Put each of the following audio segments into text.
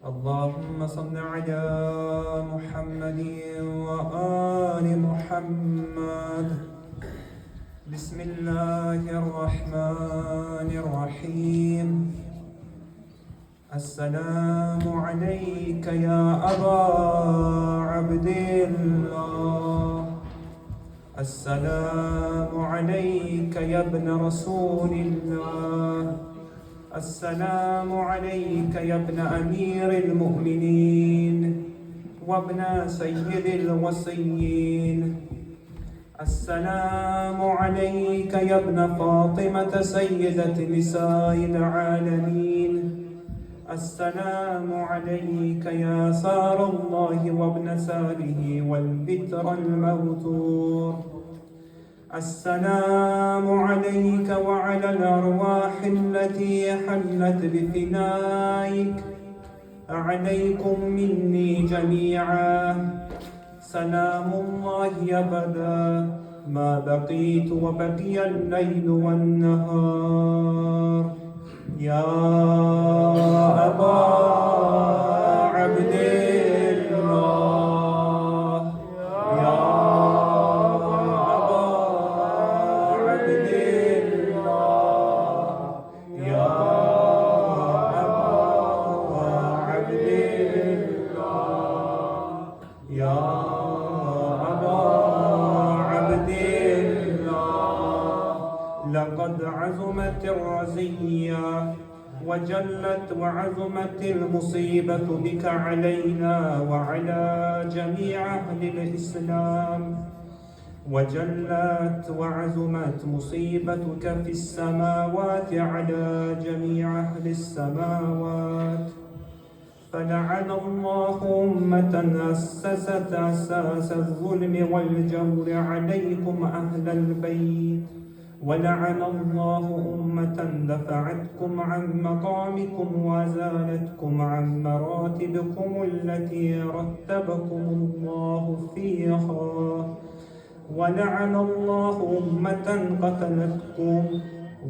اللهم صل على محمد وآل محمد. بسم الله الرحمن الرحيم. السلام عليك يا أبا عبد الله. السلام عليك يا ابن رسول الله. السلام عليك يا ابن أمير المؤمنين وابن سيد الوصيين. السلام عليك يا ابن فاطمة سيدة نساء العالمين. السلام عليك يا سار الله وابن ساره والبتر الموتور. السلام عليك وعلى الأرواح التي حلت بفنائك. عليكم مني جميعا سلام الله أبدا ما بقيت وبقي الليل والنهار. يا أبا عبد الله. يا أبا عبد الله. يا أبا عبد الله. يا أبا عبد الله. لقد عزمت الرزية وجلت وعظمت المصيبة بك علينا وعلى جميع أهل الإسلام. وجلت وعظمت مصيبتك في السماوات على جميع أهل السماوات. فلعن الله أمة أسست أساس الظلم والجور عليكم أهل البيت. ولعن الله أمة دفعتكم عن مقامكم وأزالتكم عن مراتبكم التي رتبكم الله فيها. ولعن الله أمة قتلتكم.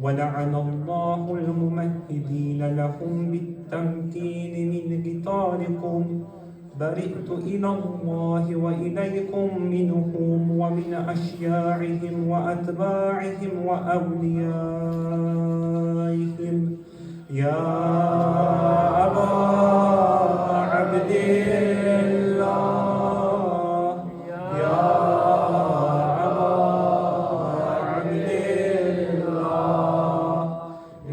ولعن الله الممهدين لهم بالتمكين من قتالكم. برئت إلى الله وإليكم منهم ومن أشياعهم وأتباعهم وأوليائهم. يا أبا عبد الله. يا أبا عبد الله.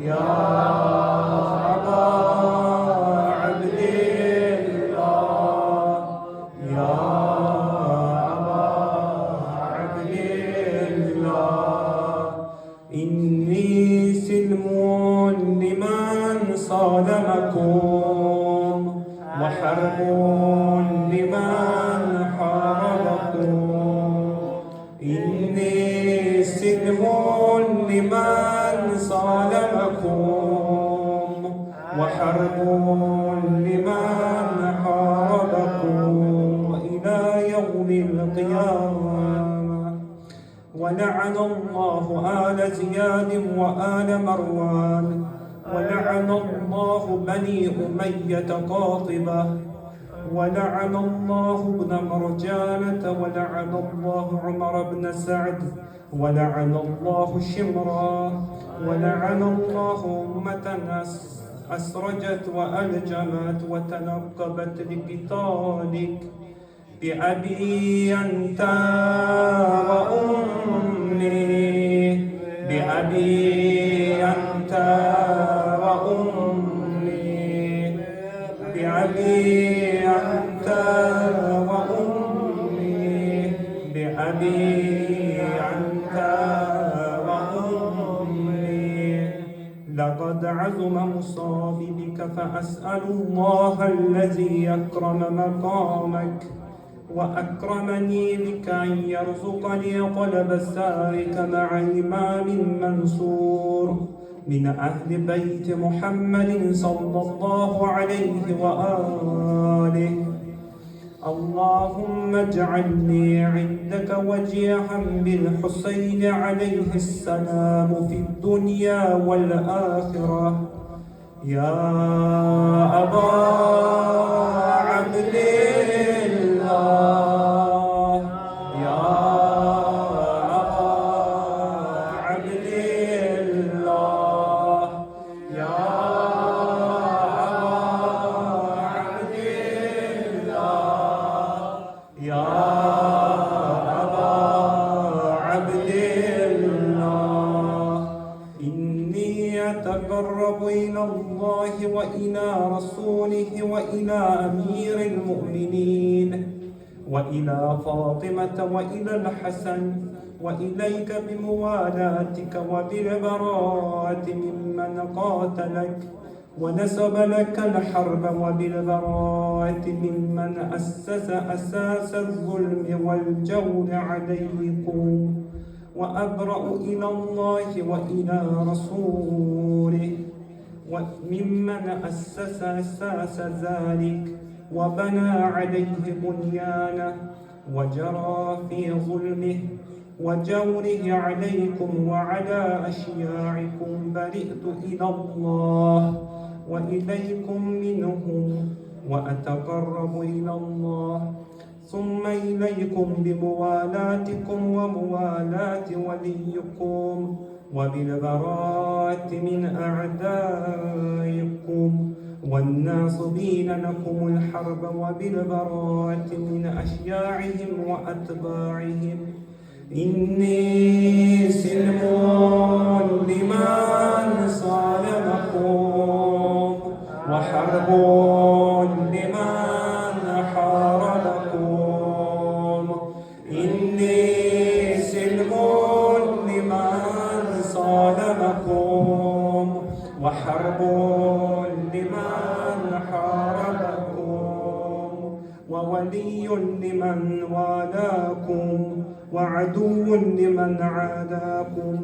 يا أبا عبد الله. يا أبا عبد الله. إني سلم لمن صادمكم وحرب لمن حاربكم. إني سلم لمن صادمكم وحرب لمن حاربكم إلى يوم القيامة. ولعن الله آل زياد وآل مروان. ولعن الله بني أمية قاطبة. ولعن الله ابن مرجانة. ولعن الله عمر بن سعد. ولعن الله شمرا. ولعن الله أمة أسرجت وألجمت وتنقبت لقتالك. بأبي أنت وأمي. بأبي أنت وأمي. بأبي أنت وأمي. بأبي أنت وأمي. لقد عظم مصابي بك فأسأل الله الذي أكرم مقامك وأكرمني بك أن يرزقني طلب سارك مع إمام منصور من أهل بيت محمد صلى الله عليه وآله. اللهم اجعلني عندك وجيها بالحسين عليه السلام في الدنيا والآخرة. يا أبا عبد الله يا أبا عبد الله يا أبا عبد الله يا أبا عبد الله إني أتقرب إلى الله وإلى رسوله وإلى أمير المؤمنين وإلى فاطمة وإلى الحسن وإليك بموالاتك وبالبراءة ممن قاتلك ونسب لك الحرب وبالبراءة ممن أسس أساس الظلم والجور عليكم وأبرأ إلى الله وإلى رسوله وممن أسس أساس ذلك وبنى عليه بنيانه وجرى في ظلمه وجوره عليكم وعلى أشياعكم برئت إلى الله وإليكم منهم وأتقرب إلى الله ثم إليكم بموالاتكم وموالاة وليكم وبالبراءة من أعدائكم والناصبين لكم الحرب وبالبراءة من أشياعهم وأتباعهم إني سلم لمن صالمكم وحرب لمن حاربكم إني سلم لمن صالمكم وحرب لمن حاربكم وولي لمن والاكم وعدو لمن عاداكم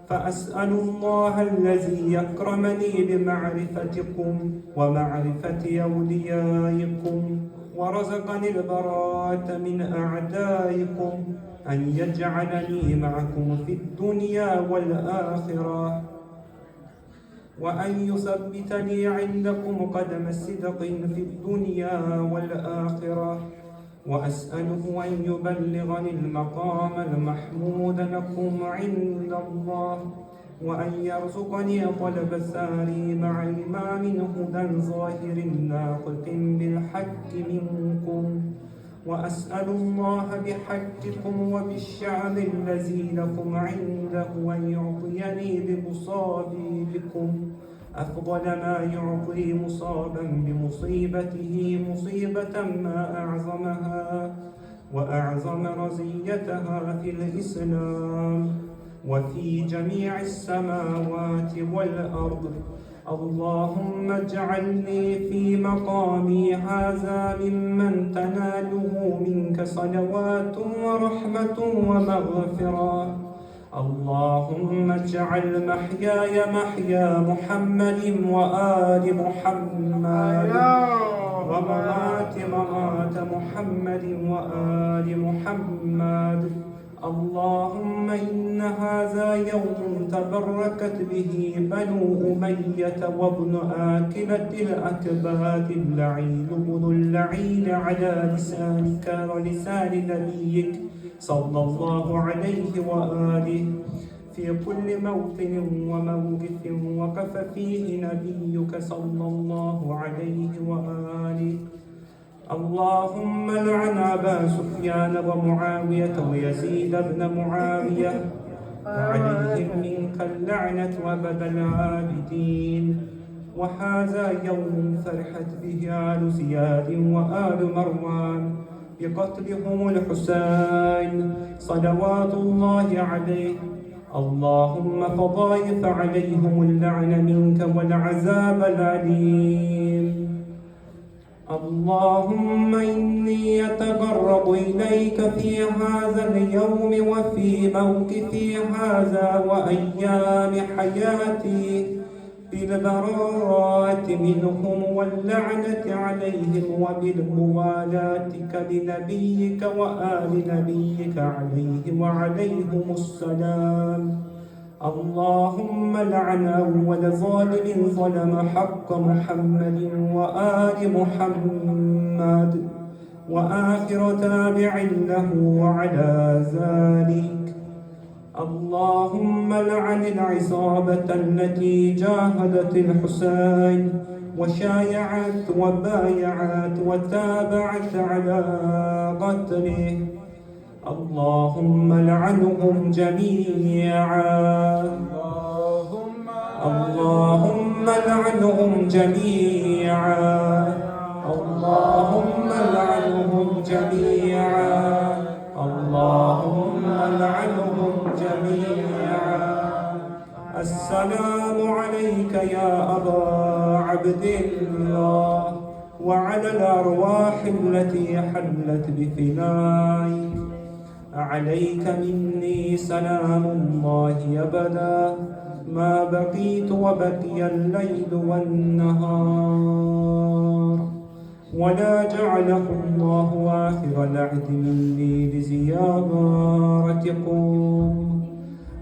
فأسأل الله الذي يكرمني بمعرفتكم ومعرفة أوليائكم ورزقني البراءة من أعدائكم أن يجعلني معكم في الدنيا والآخرة وأن يثبتني عندكم قدم صدق في الدنيا والآخرة وأسأله أن يبلغني المقام المحمود لكم عند الله وأن يرزقني طلب الثاني مع إمام هدى ظاهر ناطق بالحق منكم وأسأل الله بحقكم وبالشعب الذي لكم عنده أن يعطيني بمصابي بكم أفضل ما يعطي مصابا بمصيبته مصيبة ما أعظمها وأعظم رزيتها في الإسلام وفي جميع السماوات والأرض اللهم اجعلني في مقامي هذا ممن تناله منك صلوات ورحمة ومغفرة اللهم اجعل محياي محيا محمد وآل محمد وممات ممات محمد وآل محمد اللهم إن هذا يوم تبركت به بنو أمية وابن آكلة الأكباد اللعين بن اللعين على لسانك ولسان نبيك صلى الله عليه وآله في كل موطن وموقف وقف فيه نبيك صلى الله عليه وآله اللهم لعن أبا سفيان ومعاوية ويزيد بن معاوية وعليهم منك اللعنة وبد العابدين وهذا يوم فرحت به آل زياد وآل مروان بقتلهم الحسين صلوات الله عليه اللهم فضايف عليهم اللعن منك والعذاب الأليم اللهم إني أتقرب إليك في هذا اليوم وفي موقفي هذا وأيام حياتي بالبراءة منهم واللعنة عليهم وبالموالاتك لنبيك وآل نبيك عليه وعليهم السلام اللهم لعن أول ظالم ظلم حق محمد وآل محمد وآخر تابع له وعلى ذلك. اللهم لعن العصابة التي جاهدت الحسين وشايعت وبايعت وتابعت على قتله. اللهم لعنهم جميعا. اللهم لعنهم جميعا. اللهم لعنهم جميعا. اللهم لعنهم جميعا. السلام عليك يا أبا عبد الله وعلى الأرواح التي حلت بفنائك. عليك مني سلام الله أبدا ما بقيت وبقي الليل والنهار، ولا جعله الله آخر العهد مني لزيارتكم.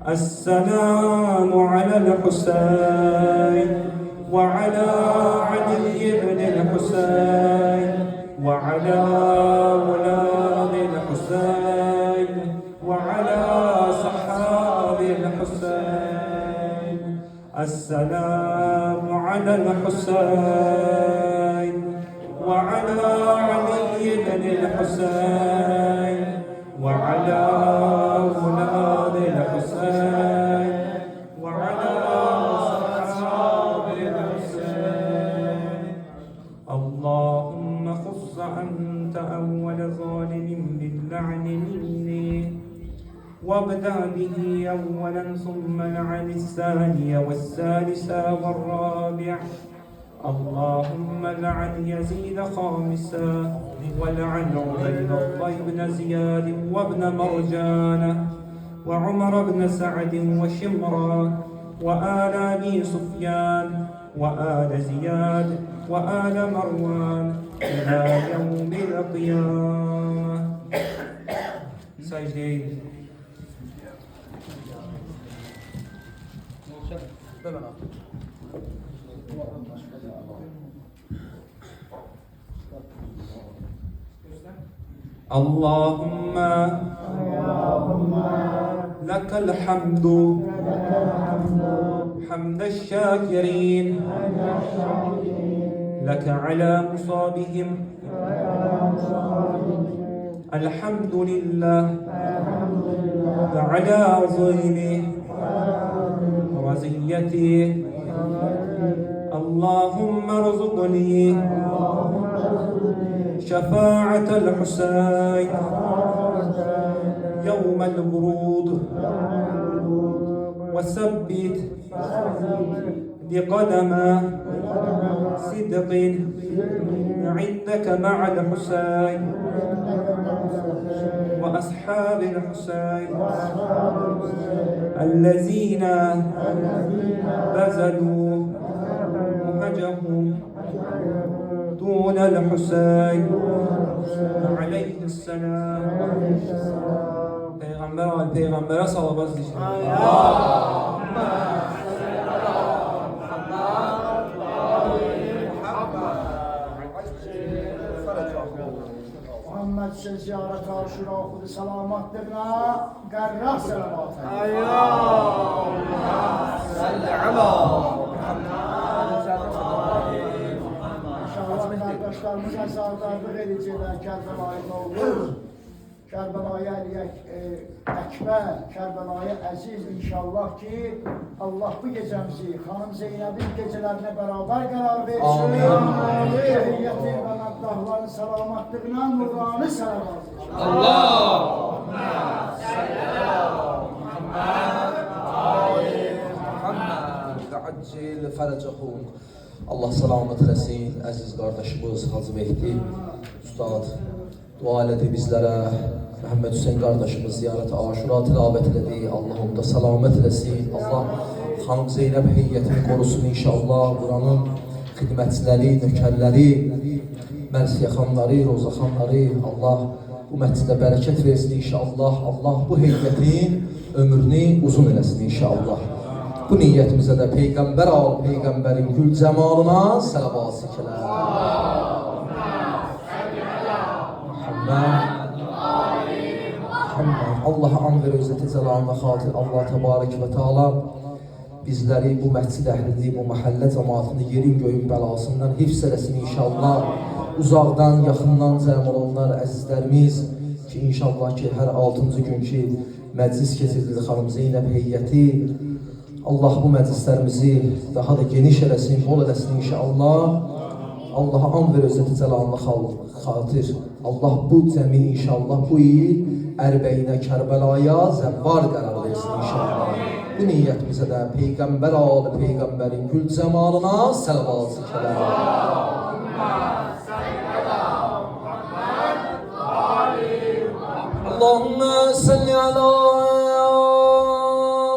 السلام على الحسين وعلى علي بن الحسين وعلى أولاد الحسين وعلى صحاب الحسين. السلام على الحسين وعلى علي بن الحسين وعلى أولاد الحسين وعلى صحاب الحسين. اللهم خص أنت أول ظالم باللعن مني، وابدأ به أولا ثم لعن الثاني والثالث والرابع. اللهم لعن يزيد خامسا، ولعن عبيد الله بن زياد وابن مرجانة وعمر بن سعد وشمرا وآل أبي سفيان وآل زياد وآل مروان إلى يوم القيامة. سجدين. اللهم لك الحمد حمد الشاكرين لك على مصابهم. الحمد لله على عظيم رزيته. اللهم ارزقني شفاعة الحسين يوم الورود، وثبت بقدم صدق عندك مع الحسين وأصحاب الحسين الذين بذلوا مهجهم دون الحسين عليه السلام. Peygamber'e salavat diyeceğim. Muhammed size ziyaret aşura okudu selamatlarına garrah selamat. Allahümme salli ala İnşallah kardeşlerimiz esardarlık ediciler Kerbela'yı olur. Kerbela'ya Ekber, Kerbela'ya Aziz inşallah ki Allah bu gecemizi Hanım Zeynep'in gecelerine beraber karar versin. Amin. Şehiyeti ve naddahların selamatlığına nurani selamat. Allahümme salli ala Muhammed Ali Muhammed ve accil feracahum. Allah selamet eləsin, əziz qardaşımız Hacı Mehdi Ustad dua elədi bizlərə. Məhəmməd Hüseyin qardaşımız ziyarət-i aşura tilavət elədi. Allah onda salamət eləsin. Allah xanım Zeynəb heyətini qorusun inşallah. Buranın xidmətçiləri, nökərləri, Mərsiyə xanları, Roza xanları, Allah bu məscidə bərəkət versin inşallah. Allah bu heyətin ömrünü uzun eləsin inşallah. Bu niyyətimizə də Peyğəmbər al, Peyğəmbərin gül cəmalına səlavat çəkələr. Allah'a an ver özəti cəlalına xatir Allah təbarək və teala bizləri bu məscid əhlini, bu məhəllə cəmaatını yerin göyün bəlasından hifz eləsin inşallah. Uzaqdan, yaxından cəm olanlar əzizlərimiz ki, inşallah ki, hər 6-cı gün ki, məclis keçirilir xanım Zeynəb heyəti. Allah bu məclislərimizi daha da geniş eləsin, bol eləsin inşallah. Allah'a an ver özəti cəlalına xatir. Allah bu cəmi inşallah bu il Ərbəyinə, Kərbəlaya zəvvar qərar versin inşallah. Bu niyyətimizə də Peyğəmbər alı, Peyğəmbərin gül cəmalına səlavat çəkələr. Allahümme salli ala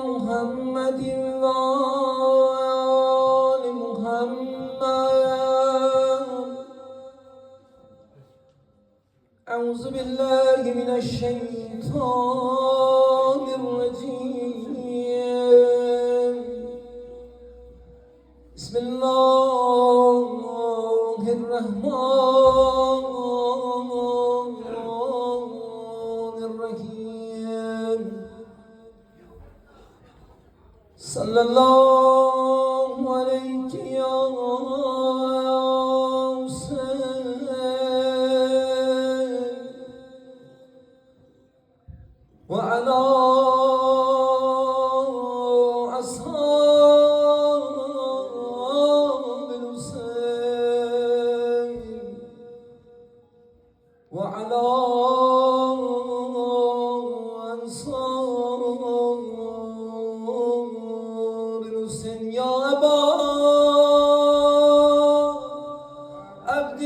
Muhammedin ve ali Muhammed. Euzu billahi mineşşeytanirracim. Bismillahirrahmanirrahim. Sallallahu aleyhi ya وعلى أصحاب الحسين وعلى أنصار الحسين يا أبا عبد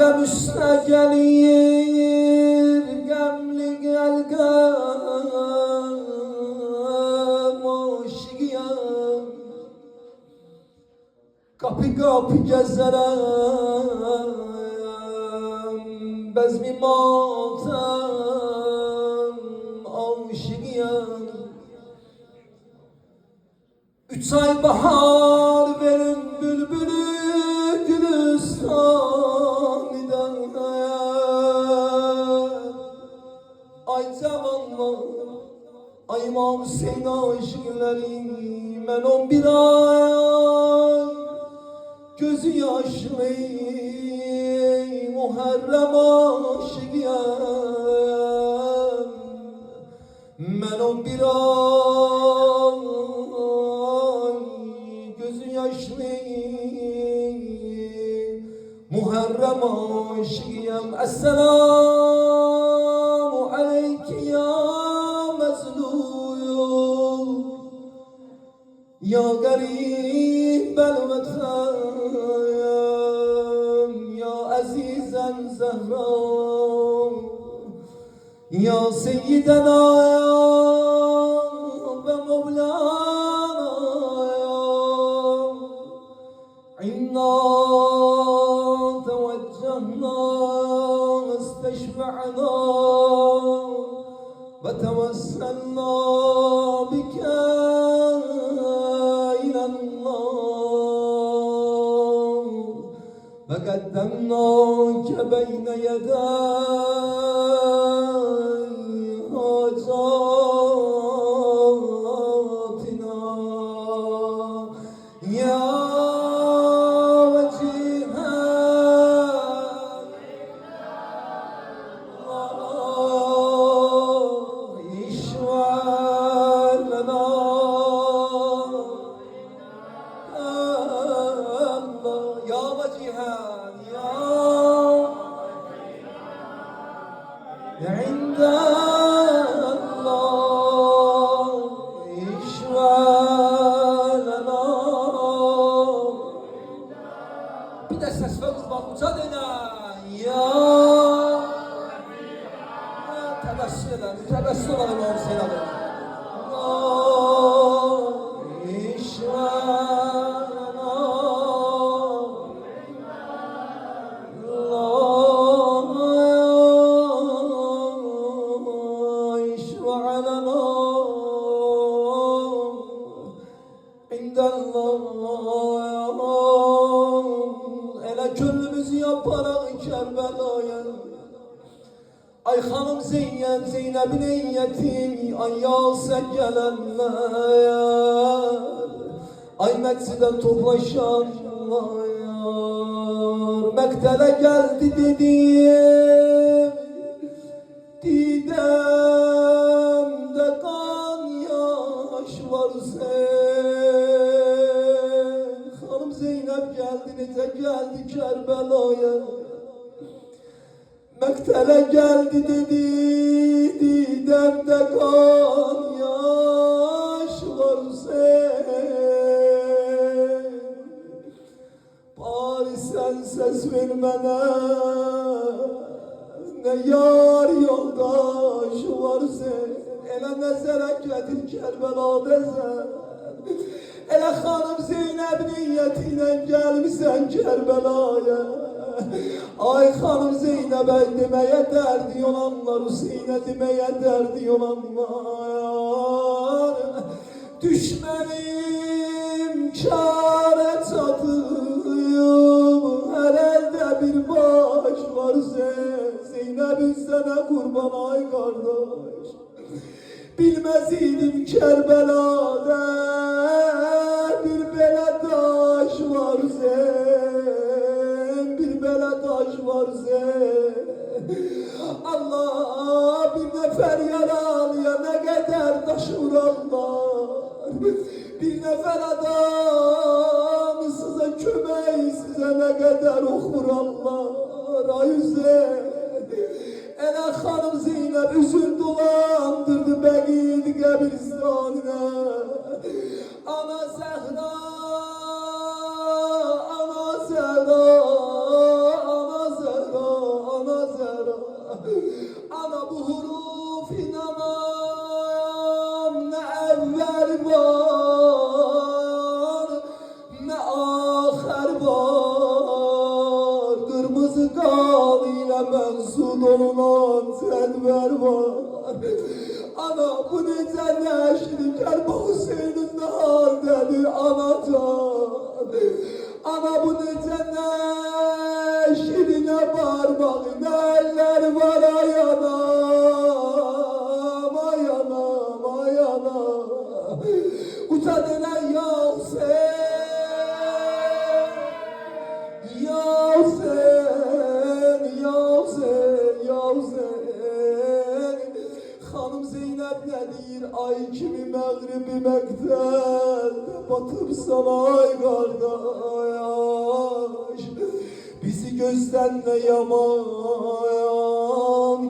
Gəm üstə gəlir, gəmli qəlqəm aşiqiyəm. Qapı qapı gəzərəm, bəzmi matəm aşiqiyəm. 3 ay bahar verin bülbülü Gülistan'dan. Ay cavanlar, ay İmam Hüseyin aşıkları, mən 11 ay gözü yaşlı Muharrem aşıkıyam. Mən 11 ay gözü yaşlı Muharrem aşıkıyam. Esselamu aleyke ya mezlum ya garib el-vatan ya azizen zehram ya seyyidena ve mevlana inna استشفعنا وتوسلنا بك إلى الله وقدمناك بين يدي حاجاتنا يا عند elə, təbəssüm olar İmam Hüseyin adı. Elə gönlümüzü yaparaq Kərbəlaya. Ay xanım Zeynəbin eyyetin, ay yalsən gələnlər, ay məqsidən toplaşanlar, məqtələ gəldi dedim, didəmdə qan yaş var sen. Xanım Zeynəb gəldi, necə gəldi Kərbəlaya. Məqtələ gəldi dedi, didəmdə qan yaş var sen. Bari sən səs ver mənə, nə yar yoldaş var sen. Elə nəzərə gətir Kərbəlada sən. Elə xanım Zeynəb niyyətinə gəlmisən Kərbəlaya. Ay xanım Zeynəbə deməyə dərdi olanlar, Hüseynə deməyə dərdi olanlar. Düşmənim kârə çatıyım, hər əldə bir baş var sen. Zeynəbin sənə qurban ay qardaş. Bilməz idim Kərbəlada bir belə daş var sen, bir belə daş var sen. Allah bir nəfər yaralıya nə qədər daş vurarlar, bir nəfər adam sizə kömək, sizə nə qədər ox vurarlar. Ay Hüseyin, elə xanım Zeynəb üzün dolandırdı Bəqid qəbristanına. Ana Zəhra, ana Zəhra, ana Zəhra, ana Zəhra. Ana bu huruf inanam, nə əvvəl var, nə axər var. Qırmızı qan ilə mənsud olunan cədvər var. Ana bu necə nəşdir, Kərbəla Hüseynin nə haldədir anacan. Ana bu necə nəşdir, nə barmağı, nə əllər var ay anam, ay anam, ay anam. Utan elə ya Hüseyin, ya Hüseyin, ya Hüseyin, ya Hüseyin. Xanım Zeynəb nə deyir, ay kimi məğribi məqtəl batıbsan ay qardaş. Bizi gözdən nə yaman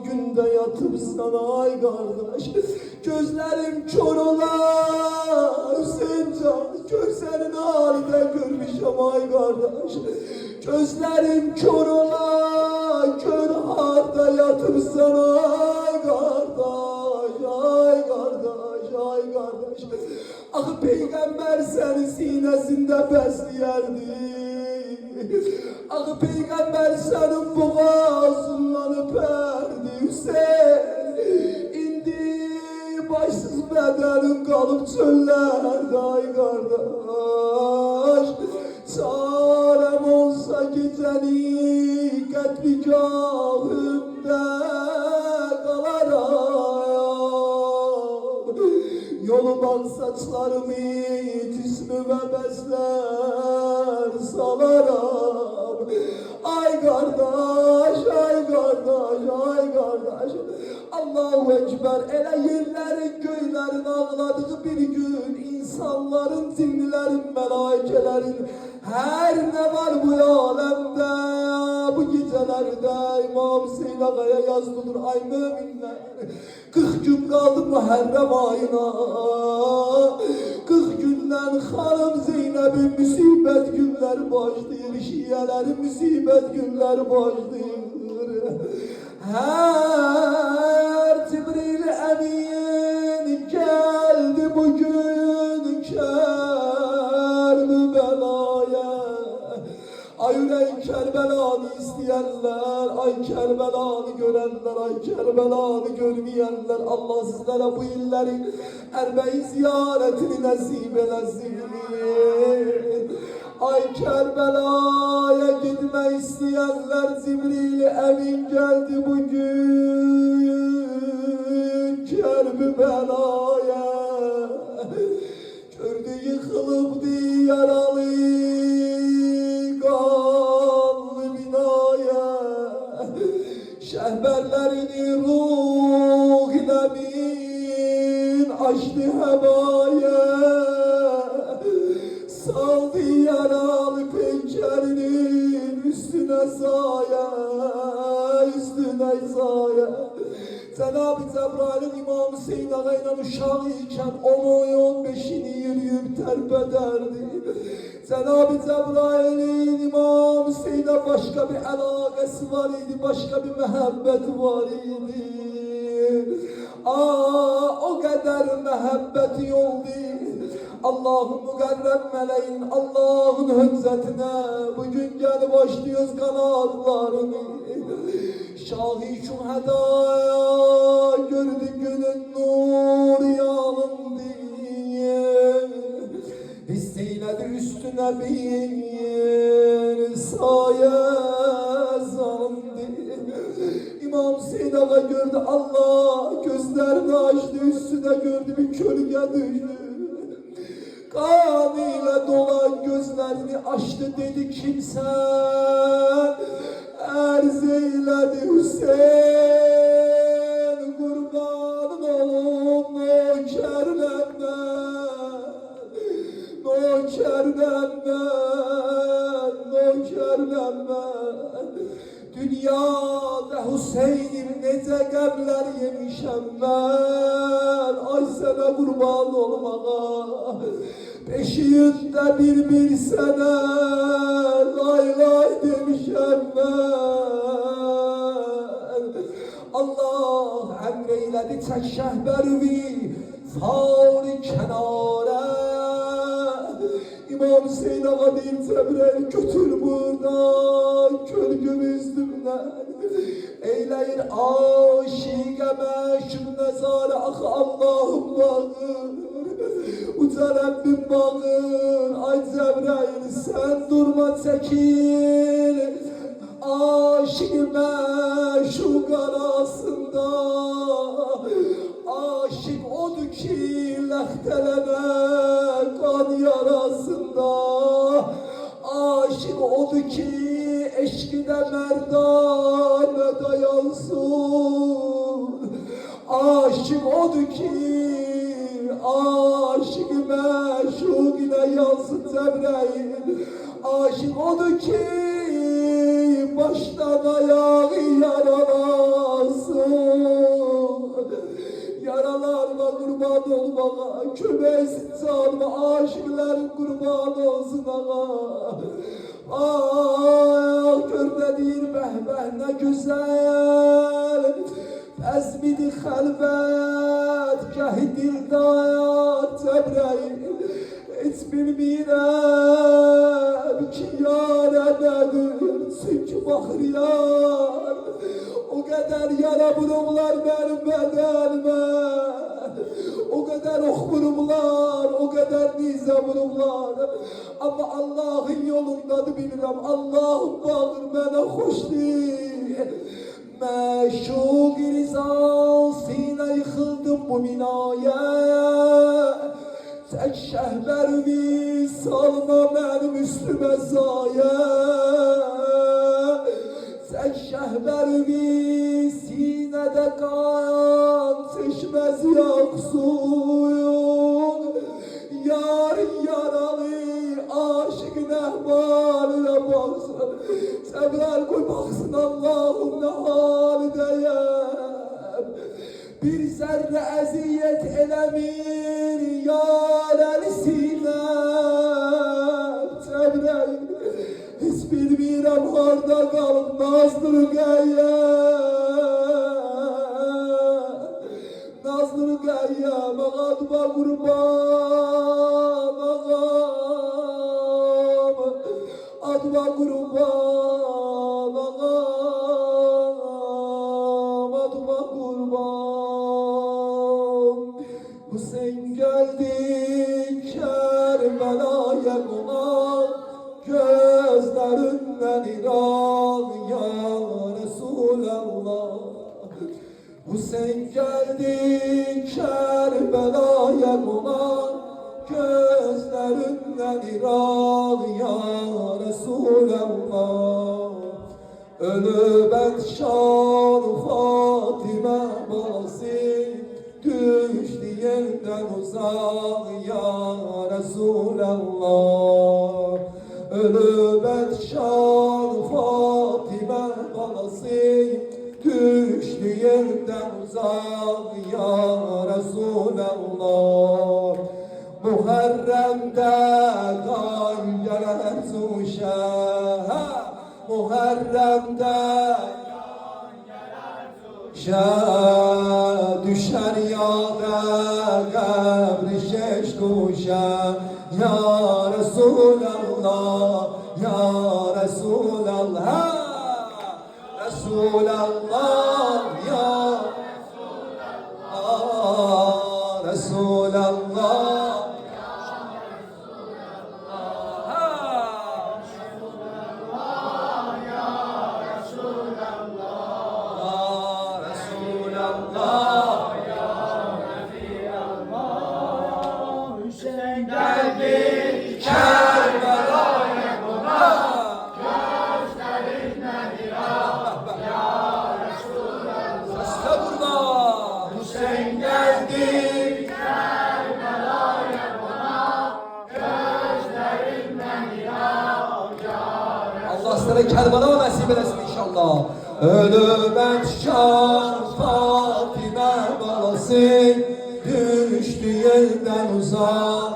gündə yatıbsan ay qardaş. Gözlərim kör olar Hüseyin can, gör sənin haldə görmüşəm ay qardaş. Gözlərim kör olar, gör harda yatıbsan ay qardaş, ay qardaş, ay qardaş. Axı Peyğəmbər səni sinəsində bəsləyərdi. Axı Peyğəmbər sənin boğazından öpərdi Hüseyin. İndi başsız bədənin qalıb çöllərdə ay qardaş. Çarəm olsa gecəni qətligahımda qalaram. Yolum saçlarımı cismime besler salaram. Ay kardeş, ay kardeş, ay kardeş. Allahu Ekber, ele yerlerin göylerin ağladığı bir gün, insanların, cinlilerin, melaikelerin, her ne var bu alemde, bu gecelerde İmam Hüseyin Ağa'ya yazılır ay müminler. 40 gün kaldı Muharrem ayına, 40 günden hanım Zeynep'in musibet günler başlıyor, şiyelerin musibet günler başlıyor. Her Cibril görenler, ay Kerbelanı görenler, ay Kerbelanı görmeyenler, Allah sizlere bu illeri Erbe'yi ziyaretini nasip eylesin. Ay Kerbela'ya gitme isteyenler, Cibril Emin geldi bugün Kerbela'ya. Gördü yıkılıp yaralı kanlı binaya, şehberlerini ruh emin açtı hevaya. Saldı yaralı pencerinin üstüne saya, üstüne saya. Cenab-ı Cebrail'in İmam Hüseyin ağayla uşağı iken 10-15'ini yürüyüp terp ederdi. Cenab-ı Cebrail'in İmam Hüseyin'e başka bir alakası var idi, başka bir muhabbet var idi. O kadar muhabbeti oldu. Allah'ın mükerrem meleğin, Allah'ın hüzzetine bugün gel başlıyoruz kanatlarını. Şahi şuhedaya gördü günün nur yağındı. Hissiyledi üstüne bir saye zandı. İmam Hüseyin Ağa gördü, Allah gözlerini açtı, üstüne gördü bir gölge düştü. Kan ile dolan gözlerini açtı, dedi kimsen erz eyledi Hüseyin, kurbanın olum nökerlenme, nökerlenme, nökerlenme. Dünyada Hüseyin'im nece qəmlər yemişəm mən, ay sənə qurban olmağa. Beşiyində bir sənə lay lay demişəm mən. Allah əmr eylədi çək şəhbəri sari kənara. İmam Hüseyin Ağa deyir Cebrail götür buradan kölgüm üstümden. Eyleyir aşıqə məşum nəzarə, axı Allah'ım bağır, uca Rabbim bağır. Ay Cebrail sen durma çekil, aşık məşuq arasında. Aşık odur ki ləxtələnə kan yarasında. Aşık odur ki eşkide merdane dayansın. Aşık odur ki aşık məşuq ile yansın Cebrail. Aşık odur ki baştan ayağı yaralasın. Yaralarla kurban olmağa, kömeysin canıma, aşıkların kurban olsun ağa. Ah gör ne deyir bəhbəh ne güzel, əzmidi xəlvət, gəhi dildar Cebrail. Heç bilmirəm ki yara nədir, çünki baxır yar. O kadar yara vurumlar benim bedenime, o kadar ok vurumlar, o kadar nize vurumlar. Ama Allah'ın yolundadır bilirəm, Allah'ım bağır mənə xoş deyil. Məşuq rizasıyla yıxıldım bu binaya. Çək şəhbərimi salma mənim üstümə zayə. Çək şəhbərimi sinədə qan çeşməz yaqsuyun. Yar yaralı aşıqın əhvalinə baxsın. Cebrail qoy baxsın Allah'ım nə halidəyəm. Bir zərrə əziyyət eləmir yarəli sinəm. Cebrail hiç bilmirəm harda qalıb Nazlı Rüqəyyə. Nazlı Rüqəyyə mağadıma qurban ağam, adıma qurban ağam. Hüseyin geldi Kerbela'ya konar, gözlerinden iral ya Resulallah. Ölüp etşan Fatime balası, düştü yerden uzak ya Resulallah. Ölüp etşan Fatime balası, düştü yerden uzak ya Resulallah. Muharrem'de kan gelir tuşa, Muharrem'de düşer yâda kabri şeş kuşa ya Resulallah, ya Resulallah, Resulallah, ya Resulallah. Hüseyin geldi Kerbela'ya konar, gözlerinden irak ya Resulallah. Estağfurullah. Hüseyin geldi Kerbela'ya konar, gözlerinden irak ya Allah sana Kerbela nasip eylesin inşallah. Ölüp etşan Fatime balası, düştü yerden uzak.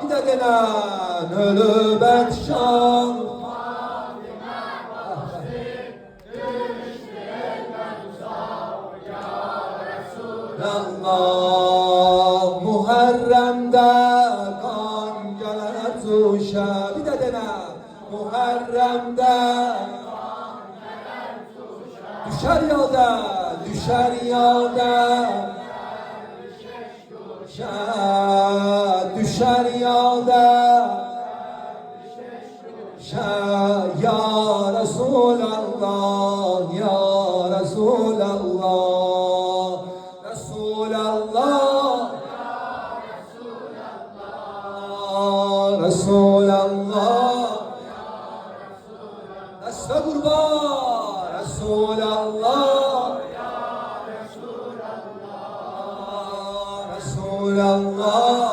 Bir de gelen ölüp etşan Fatime balası, düştü yerden uzak ya Resulallah. Muharrem'de kan gelir tuşa. Bir de gelen Muharrem'de düşer yolda, düşer yolda, düşer yolda, ya Resulallah, ya Resulallah, Resulallah, Resulallah. Estağfurullah, Resulallah, Resulallah.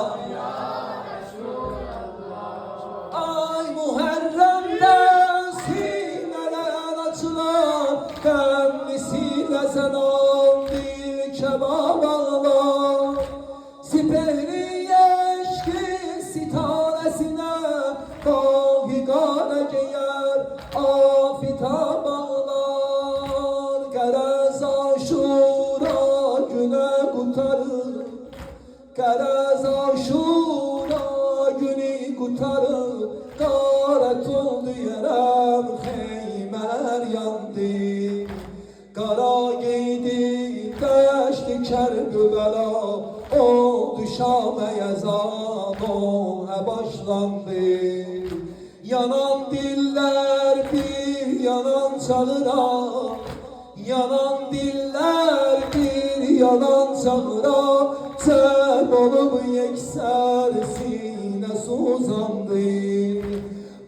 Ay Muharrem'de sineler açılan, kendisiyle selam dil kebap ağlar. Sipehri yeşki sitanesine, dahi gane giyer afita bağlar. Gerez aşura güne kurtarır, gerez aşura günü kurtarır. Garet oldu yerem, xeymer yandı. Kara giydi deşti Kerbela, oldu Şam'a yazan, oha başlandı. Yanan diller bir yanan çağıra, yanan diller bir yanan çağıra. Sen olup yekser sinesi uzandı.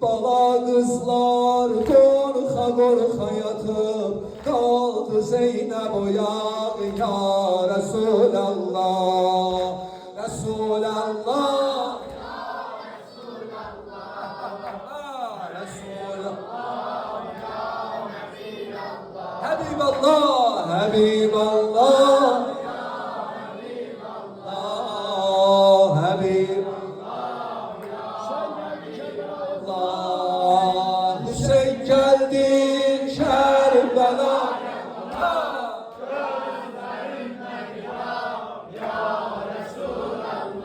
Bala kızlar korka korka yatıp kaldı Zeynep oyak ya Resulallah, Resulallah, Habiballah, Habiballah, Habiballah. Hüseyin geldi Kerbela'ya,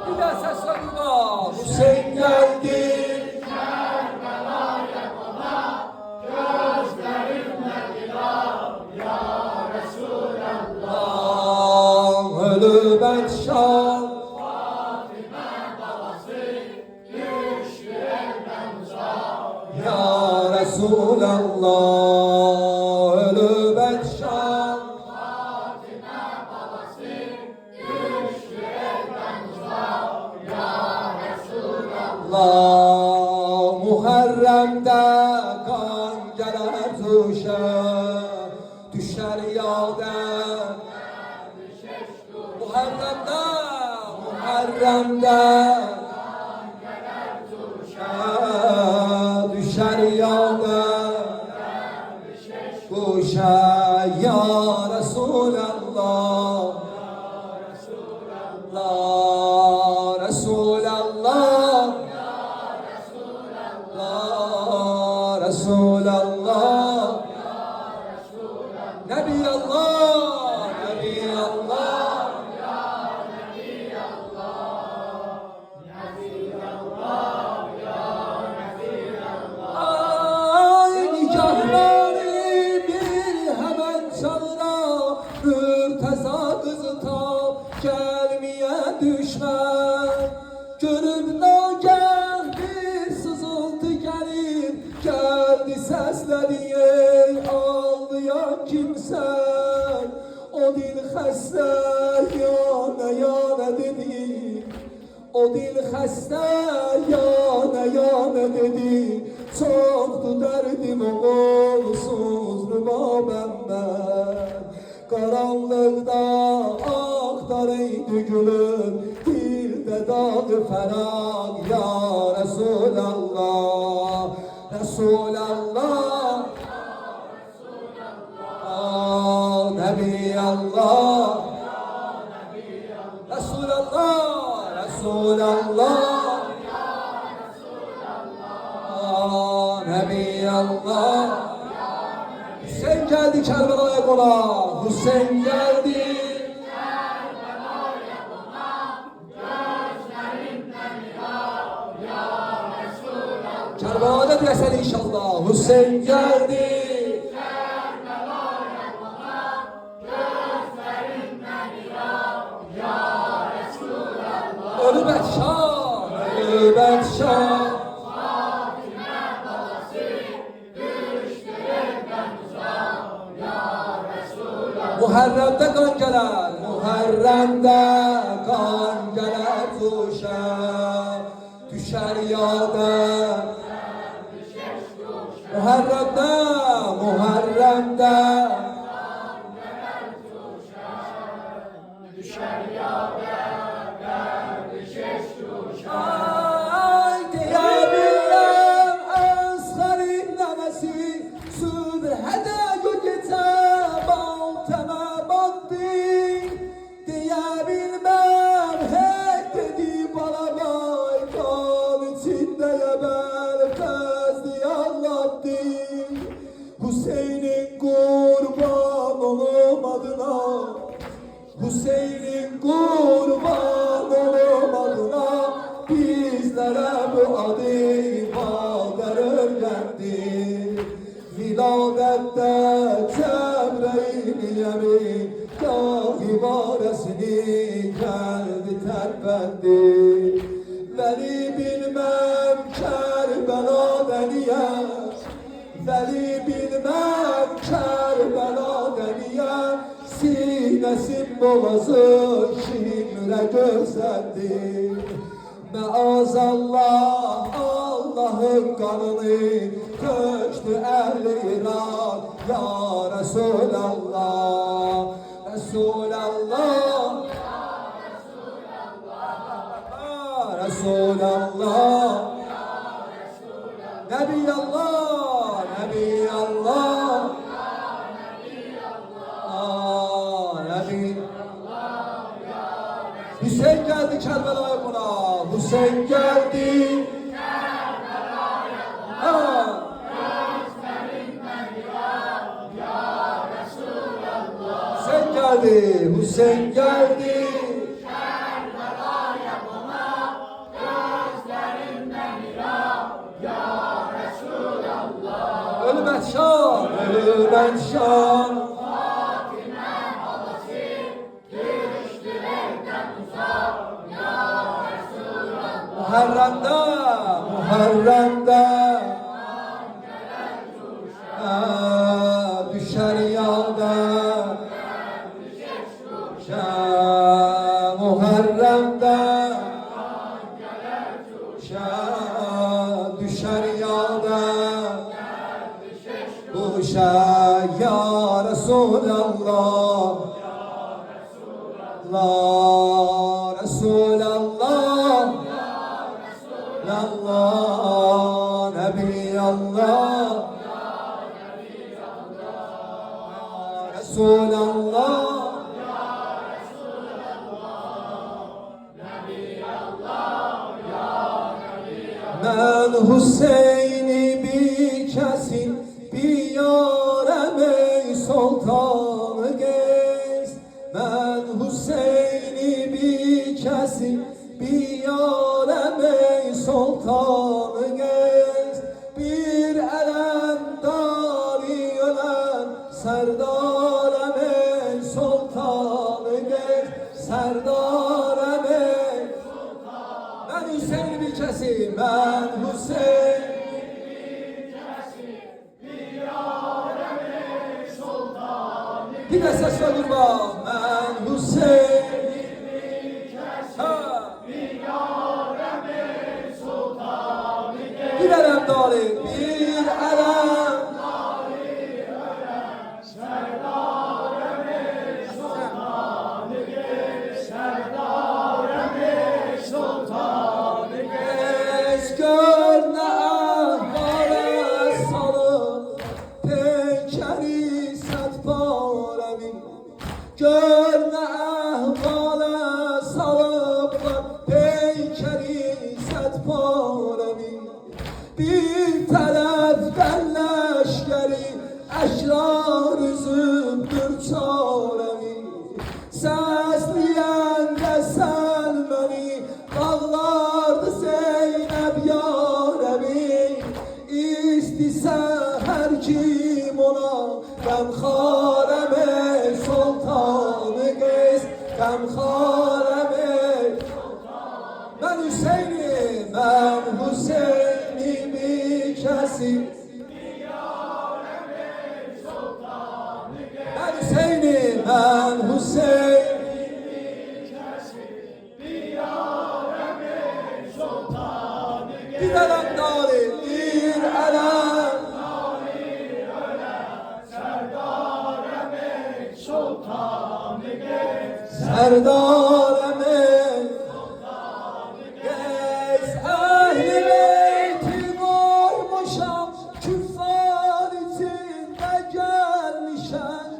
bir de ses verme. Hüseyin geldi Kerbela'ya konar, gözlerinden ilah ya Resulallah. Ölüp etşan Fatime balası, düştü elden uzak ya Resulallah. Ölüp etşan Muharrem'de kan gelir tuşa, düşer yağda. Muharrem'de, Muharrem'de kan gelir tuşa, düşer yağda. Tuşa ya Resulallah, La Resulallah, La Resulallah, Nebi Allah, Nebi Allah, ay nikahları bir hemen çalıra, Mürteza kızı tap gelmeye düşmez. Görüp nagah bir sızıltı gelir, geldi sesleri ey ağlayan kimsen. O dil xəstə yana yana dedi, o dil xəstə yana yana dedi. Çoxdur dərdim olsuz rübabəmdən, qaranlıqda axtarıydı gülüm, dildə dadı fəraq ya Resulallah, Resulallah, Nebi Allah, Resulallah, Resulallah, Nebi Allah. Hüseyin geldi Kerbela'ya konak, Hüseyin geldi Kerbela'ya konak, gözlerinden ya Resulallah. Kerbela'da dilesen inşallah, Hüseyin geldi Kerbela'ya konak, gözlerinden ya Resulallah. Ölü Bekşah, ölü Bekşah, Muharrem'de kan gelir, Muharrem'de kan gelir tuşa, düşer yağda. Muharrem'de, Muharrem'de kan gelir tuşa, düşer yağda, düşer tuşa. Ay diyebilmem asgarın nemesi, sübhede gülgete diyebilmem hey dedi bana vay, kan içinde yebel fezli anlattı. Hüseyin'in kurban olum adına, Hüseyin'in kurban olum adına, bizlere bu adı vader öğrendi. Viladette Cebrail yemin, gah ibaresini geldi terpetti. Veli bilmem Kerbela'da niye, veli bilmem Kerbela'da niye, sinesin boğazı şimre gösterdi. Maazallah Allah'ın kanını köştü ehl-i İran ya Resulallah, Resulallah, Resulallah, Nebi Allah, Nebi Allah, Nebi. Hüseyin geldi Kerbela'ya konak, Hüseyin geldi Kerbela'ya konak, gözlerinden ya Resulallah. Hüseyin geldi, Hüseyin geldi Kerbela'ya konak, gözlerinden ya Resulallah. Ölü Bekşah, ölü Bekşah, Muharrem'de, Muharrem'de düşer yağda. Muharrem'de düşer yağda. حسین یا رسول الله یا رسول الله الله نبی الله رسول الله من حسینی بی کسی بیارم ای سلطان گیز من حسینی بی کسی بیارم ای سلطان گیز bir elem dari ölen serdarem ey sultan gel serdarem ey ben Hüseyin bir kesim ben Hüseyin bir de ses ve durma ben Hüseyin bir elem dari bir elem es gönle ahvale salıp peykeri setparemi gönle ahvale salıp peykeri setparemi bir taraftan leşkeri eşrar üzümdür çaremi sesleyen de sen beni bağlardı Zeynep yaremi istise her kim ona gamxarem ey sultanı gez gamxarem ey ben Hüseyin'im ben Hüseyin'i bir kesim ben Hüseyin'im ben Hüseyin bir elem dari bir elem serdarem ey gez ehli beyti koymuşam küffar içinde gelmişem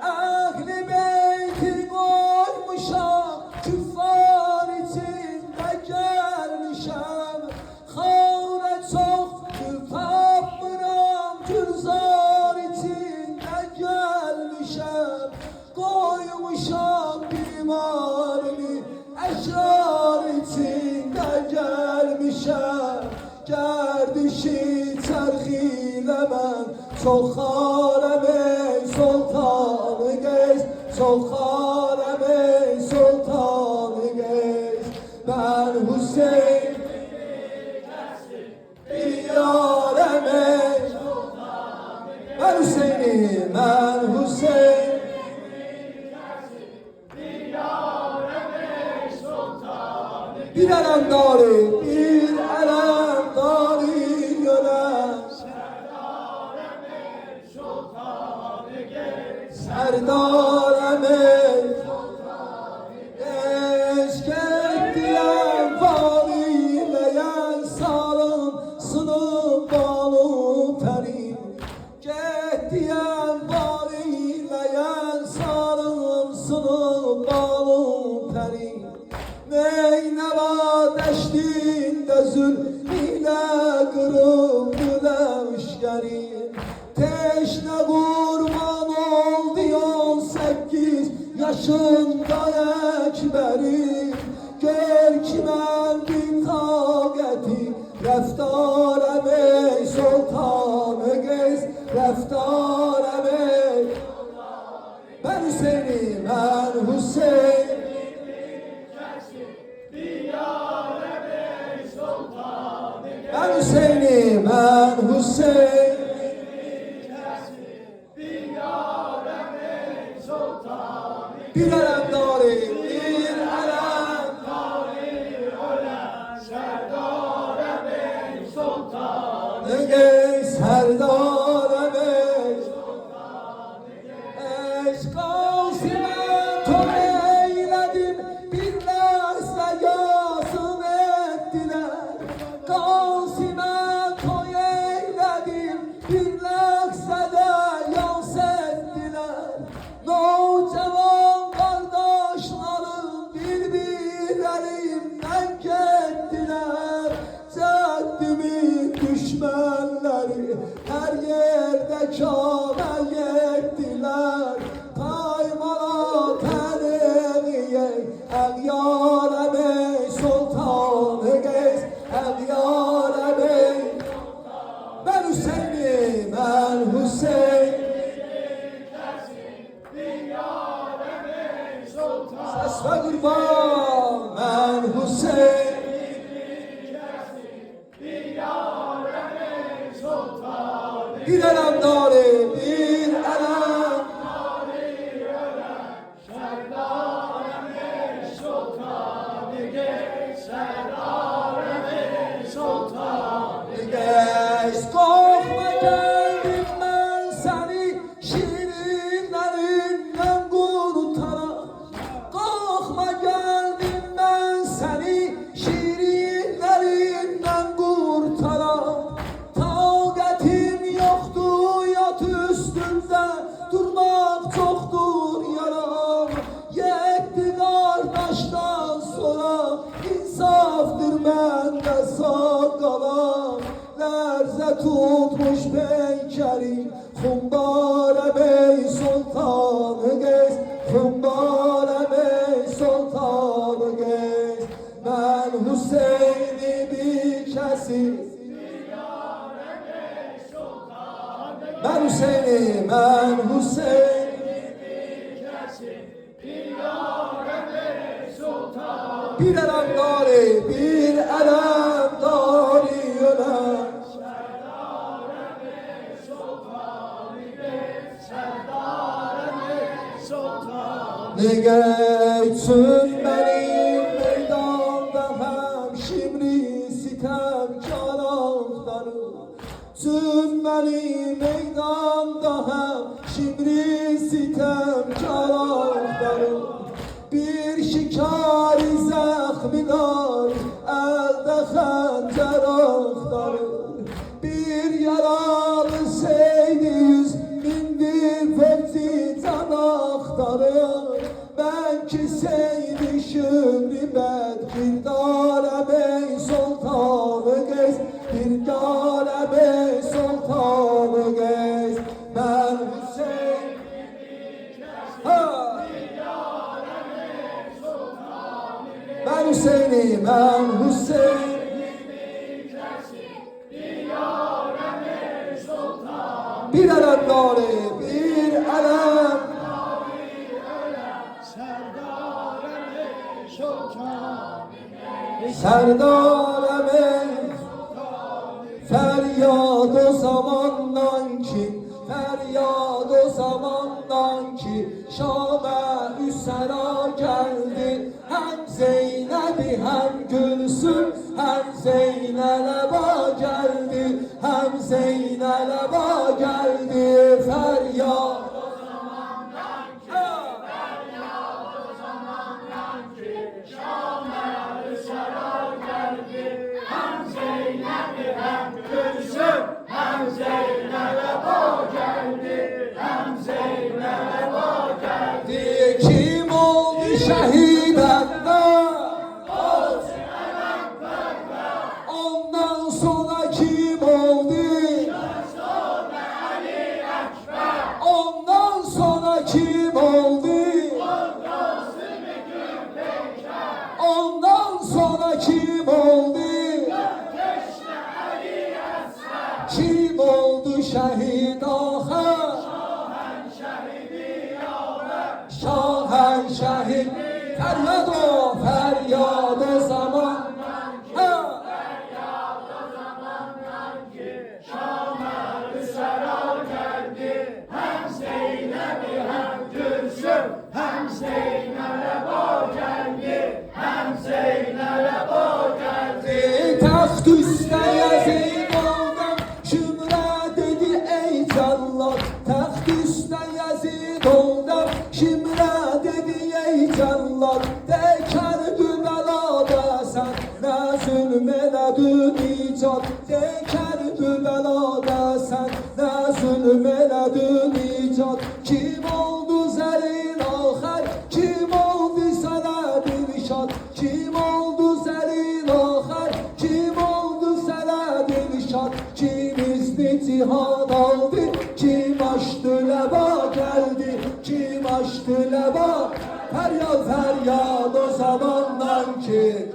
ehli beyti koymuşam küffar içinde gelmişem havre çok gül tapmıram gülzar içinde gelmişem koymuşam bimarimi eşrar içinde gelmişem gerdişi çerxiyle ben çok harem ey sultanı gez çok harem ey sultanı gez ben Hüseyin yarem ey ben Hüseyin'im ben Hüseyin bir elem dari bir elem dari gören serdarem ey eşk diyen varileyen sarın sınıf balı perim get diyen varileyen sarın sınıf balı perim Neyneva deştinde zulmiyle kırıldı levşkerim Teşne kurban oldu 18 yaşında ekberim Gör ki ben bin taqeti reftarem ey sultanı gez reftarem ey ben Hüseyin'im ben Hüseyin ben Hüseyin'im ben Hüseyin bir elem dari bir elem serdar ey Qasime toy eyledim, bir lahza yazın ettiler. Qasime toy eyledim, bir lahzada yas ettiler. Nocavan kardeşlerim bir elimden gettiler. Ceddimin düşmanları her yerde kâme yettiler. Kaymana teneğiye el yâre bey sultanı gez, el yâre bey. Ben Hüseyin'im, ben Hüseyin. Ses ve kurban, ben Hüseyin. Bir elem dare, bir elem. Geç korkma geldim ben seni şirinlerinden kurtaran. Korkma geldim ben seni şirinlerinden kurtaran. Taqətim yoktu yat üstünde, durmak çoktur yaram. Yetti kardeşten sonra insafdır bende sağ kalan. Lerze tutmuş peykerim, Xumbara bey sultanı gez, Xumbara bey sultanı gez. Ben Hüseyin'i bir kesin, ben Hüseyin'im, ben Hüseyin. Bir elem dari, bir elem dari ölen. Ne geçsin benim meydanda hem şimdi sitemkar ağlarım. Tüm benim meydanda hem şimdi sitemkar ağlarım. Bir şikari zahmiler elde xəncər axtarır. Bir yaralı seydi 100 bindir fevzi can axtarır. Ben ki seydi şümri bəd bir dare bey sultanı gez, bir dare bey sultanı gez. Ben Hüseyin ben Hüseyin'im, ben Hüseyin. Bir elem dare, bir elem. Serdar ey, feryad o zamandan ki, feryad o zamandan ki, Şam'a üsera geldi. Hem Zeynep'i hem Gülsüm, hem Zeynep'a geldi, hem Zeynep'a geldi. Feryad o zamandan ki, feryad o zamandan ki, Şam'a üsera geldi. Hem Zeynep'i hem Gülsüm, hem Zeynep'a geldi, hem Zeynep'a geldi. Kim oldu şehit ondan sonra kim oldu? Ondan sonra kim oldu? Ondan sonra kim oldu? Kim oldu şehit ahir? Şahen şehit, feryad o, feryad o zaman. Feryad o zamandan ki, Şam'a üsera geldi. Hem Zeynep'i hem Gülsüm, hem Zeynep'a geldi, hem Zeynep'a geldi. Taxt üstə Yazid oldu, Şümrə dedi ey cəllad. Taxt üstə Yazid oldu, açtı leba geldi, kim açtı leba? Feryat feryat o zamandan ki,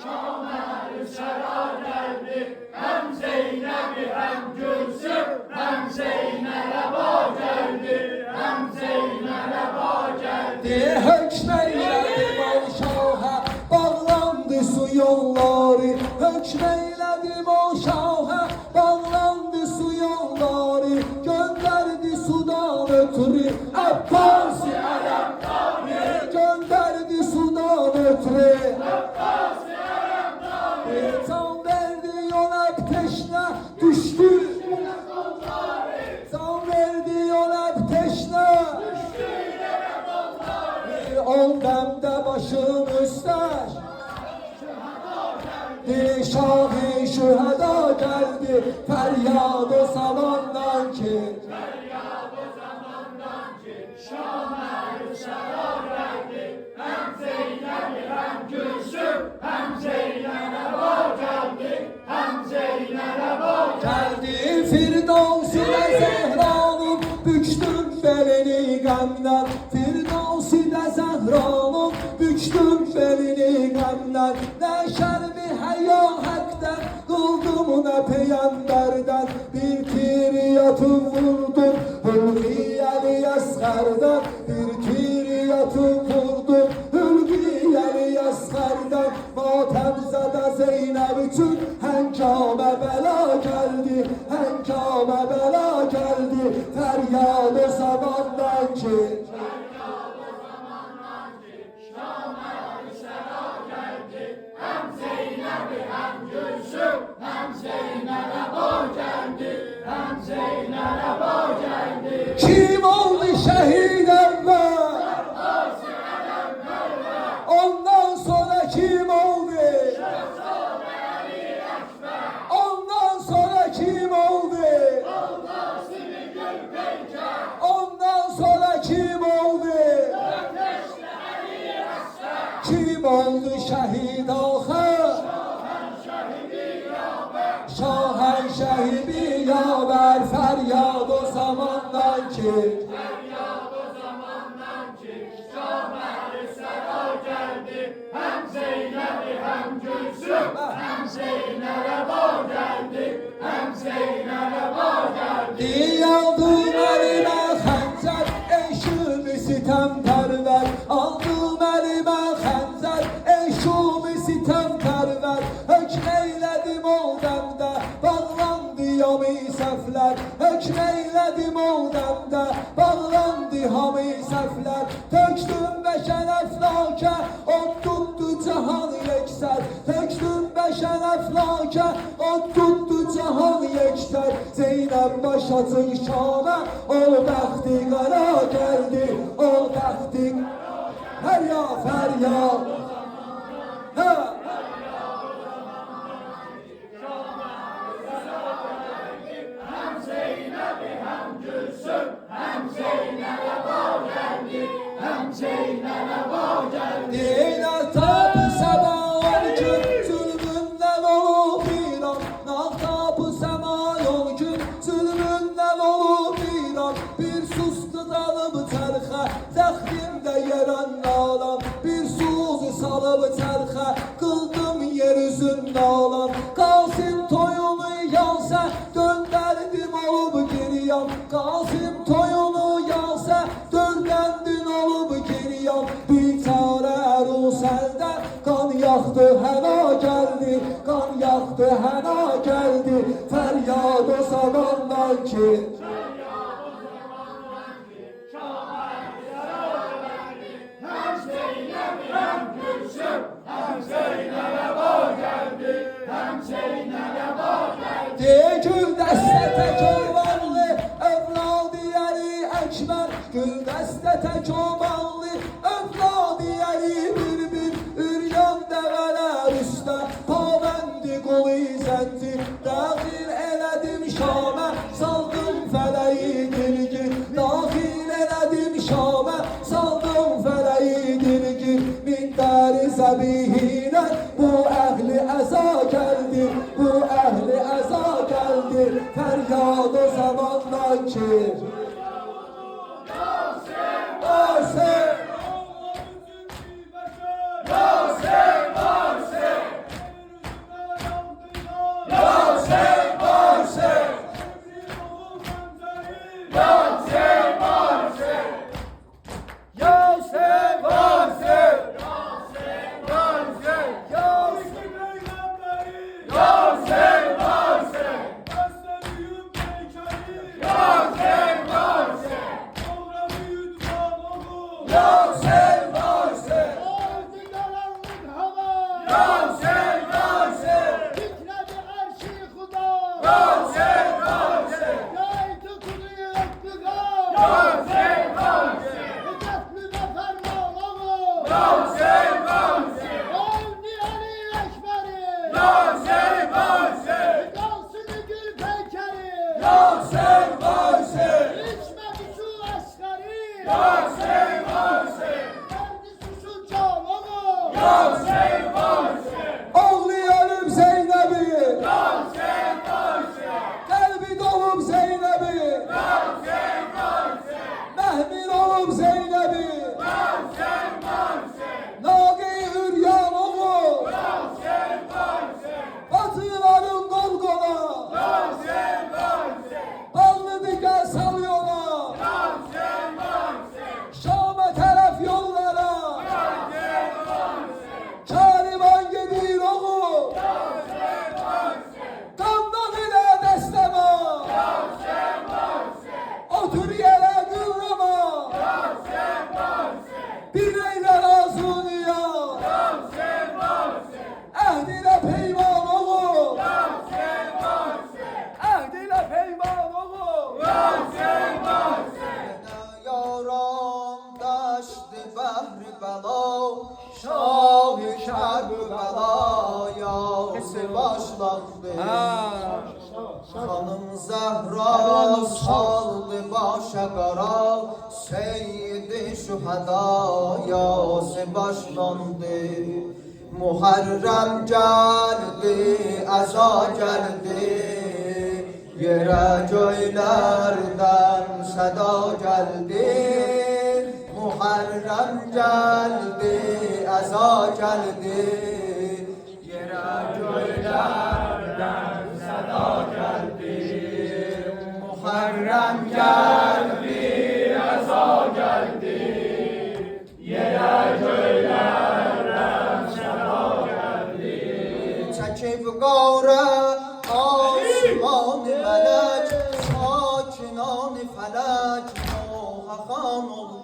Şamer Sera geldi, hem Zeynep'i hem Gülsüm, hem Zeynep'e geldi, hem Zeynep'e geldi. hükmeyledim o şaha, bağlandı su yolları. Hükmeyledim o şaha, bağlandı su yolları. Gönderdi sudan ötürü Abbas-ı Alemdari. Gönderdi sudan ötürü Abbas-ı Alemdari. Can verdi yol hep teşne düştü. Can verdi yol hep teşne. On demde başım üster, Şah-ı şüheda geldi, feryad o zamandan ki, Şamer Sera geldi, hem Zeynep'i hem Gülsüm, hem Zeynep'e geldi, hem Zeynep'e geldi Firdevs ile Zehra'nın, büktüm belini gamdan. Firdevs ile Zehra'nın, büktüm belini gamdan. Ne şerbi hayya haktan, kıldım ne peygamberden. Bir tiriyatım vurdum Hülgiyeli Yasgar'dan. Bir tiriyatım vurdum Hülgiyeli Yasgar'dan. Matemzada Zeynep için hengame bela geldi, hengame bela geldi. Feryad o zamandan ki, Şamer Sera geldi, hem Zeynep'i hem Gülsüm, hem Zeynep'e geldi, hem Zeynep'e geldi. kim oldu şehit evvel? Ondan sonra kim oldu? Ondan sonra kim oldu? Ondan sonra kim oldu? Kim oldu şehit ahir? Şahen şehidi yaver, feryad o zamandan ki, Şamer Sera geldi, hem Zeynep'i hem Gülsüm, hem Zeynep'e geldi, hem Zeynep'e geldi. Aldım elime xəncər, eşimi sitem perver. Aldım elime xəncər, eşimi sitem perver. Hükm eyledim o demde, bağlandı yami sefler. Hükm eyledim o demde, bağlandı hami sefler. Töktüm beşen eflake, ot tuttu cihan yekser. Töktüm beşen eflake, ot tuttu cihan yekser. Zeynep baş atın Şam'a, o bəxti qara geldi, o bəxti feryat feryat. Ha! Hem Zeynep'i hem Gülsüm, hem Zeynep'e geldi, hem Zeynep'e geldi. Diyene tabi sema ol gün, zulmünden olup İran. Nahtabı sema ol gün, zulmünden olup İran. Bir sustu dalıp terxe, zəxrimdə yeran nalan. Bir suzu salıp terxe, kıldım yeryüzünde alan. Qasim toyunu yansa, döndərdim olup geriyan. Qasim toyunu yansa, döndərdin olup geriyan. Bir çare ərusəldə, qan yaxdı həna gəldi, qan yaxdı həna gəldi. Feryad o zamandan ki, Hem Zeynep'i hem Gülsüm, hem Zeynep'e geldi, hem Zeynep'e geldi. de gül dəstə tək ovallı, evladı Əli Əkbər. Gül dəstə tək ovallı, evladı Əli bir üryan dəvələr üstə. Pabəndi qolu izəndi, daxil elədim Şamə, saldım fələyi dilgin. Daxil elədim Şamə, saldım fələyi dilgin. Min dəri zəbihinə, bu əhli əza gəldi, bu əhli əza geldi. Feryad o Şakir. Yasin. Oldu karanlık hava. Titredi arş-ı Huda. Yaydı kuduyu öptüga. Hüccetlü de ferman oğu. Oldu Ali Ekber'i. Kalsın gül peykeri. İçmedi su asgari. Verdi susu canımı. Ağlayalım Zeynep'i. Kalbi dolum Zeynep'i. Mehmin olum Zeynep'i. Nagi Hüryan oğlu. Batıların golgona. Ballı diken salyona. Şam'a taraf yollara. Karivan gedir oğul. Kandan ile destema. Otur yere kıvrama. Bireyler ağzını ya. Ehdine peyman oğul. Ehdine peyman oğul. Yaram daştı bahri bela. Şah-ı Kerbela yası başlandı. Hanım Zehra saldı başa qara. Seyyid-i şühada yası başlandı. Muharrem geldi, eza geldi. Yere göylerden seda geldi. Muharrem geldi, eza geldi. Yere göylerden seda geldi. Muharrem geldi, eza geldi. Yere göylerden seda geldi. Çekip qara asman melek, sakinan felek muhakan oldu.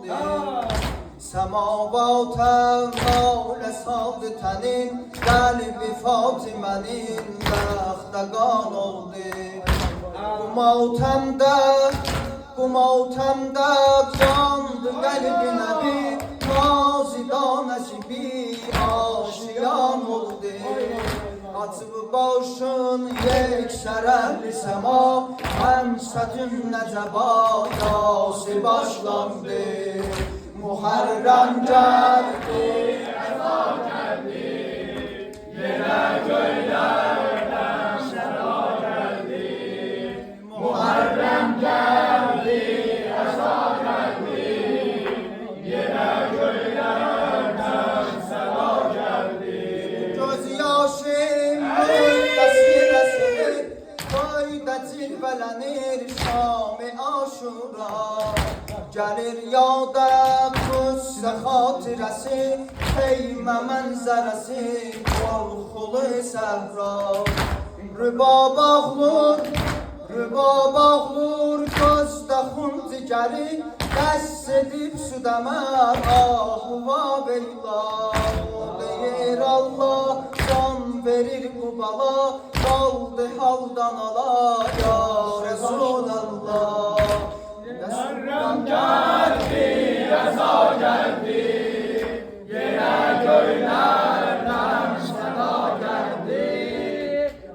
Semavat evvale saldı tenin, kalbi Fatime'nin bəxtəqan oldu. Bu mavtemde yandı kalbi Nebi, nazidan nesibi aşiyan oldu. Açıp başın yeksererli sema, hemsetün neceba yası başlandı. Muharrem geldi, eza geldi. Yere göylerden seda geldi. Muharrem geldi, eza geldi. Yere göylerden seda geldi. Göz yaşım tasviresi, koyda cilvelenir Şam-ı Aşura. Gelir yağda kutsa hatiresi, peyme mənzərəsi, korkulu səhra. Rübab ağlur, gözdə xun digəri, dəst edib südəmər, ahuva beyla. Deyir Allah, can verir bu bala, qaldı haldan ala, ya Resulallah. Muharrem geldi, eza geldi. Yere göylerden seda geldi.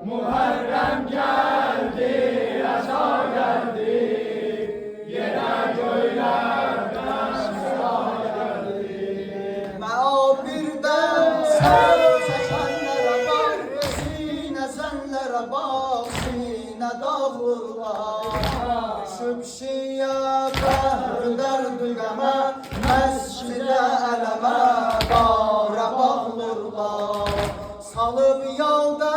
Muharrem geldi, eza geldi. Yere göylerden seda geldi. Meabirden ser çekenlere bak, sine zenlere bak, sine dağıllar. Sübşiye derdü qəmə Məscidə ələmə Qarə bağlırlar Salıb yalda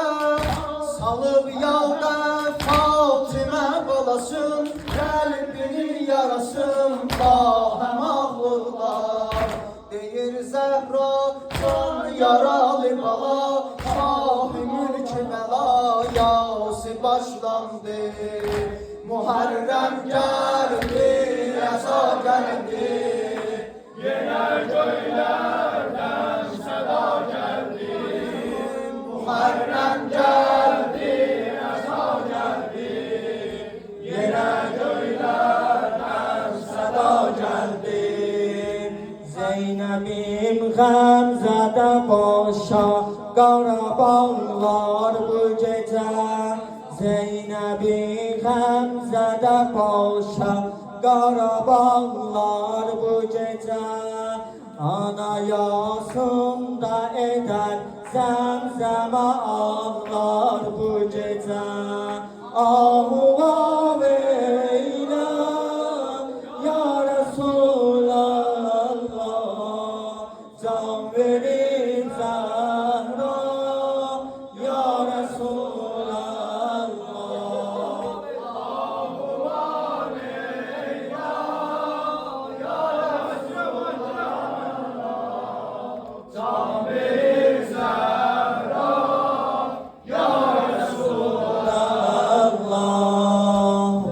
Fatimə balasın Qəlbini yarasın Bahəm ağlırlar Deyir Zəhra can yaralı bala Şah-ı mülk bəla yası başlandı Muharrem geldi, yasa geldi Yine göylerden seda geldi Muharrem geldi, yasa geldi Yine göylerden seda geldi Zeynep'im Gamze'de boşa Qarabağlar bu gece Zeynep'im Gamze'de boşa Qarabağlar bu gece Ana yasında eder Zemzeme ağlar bu gece Ahu eyle ya Resulallah Can verin Zahra ya Resulallah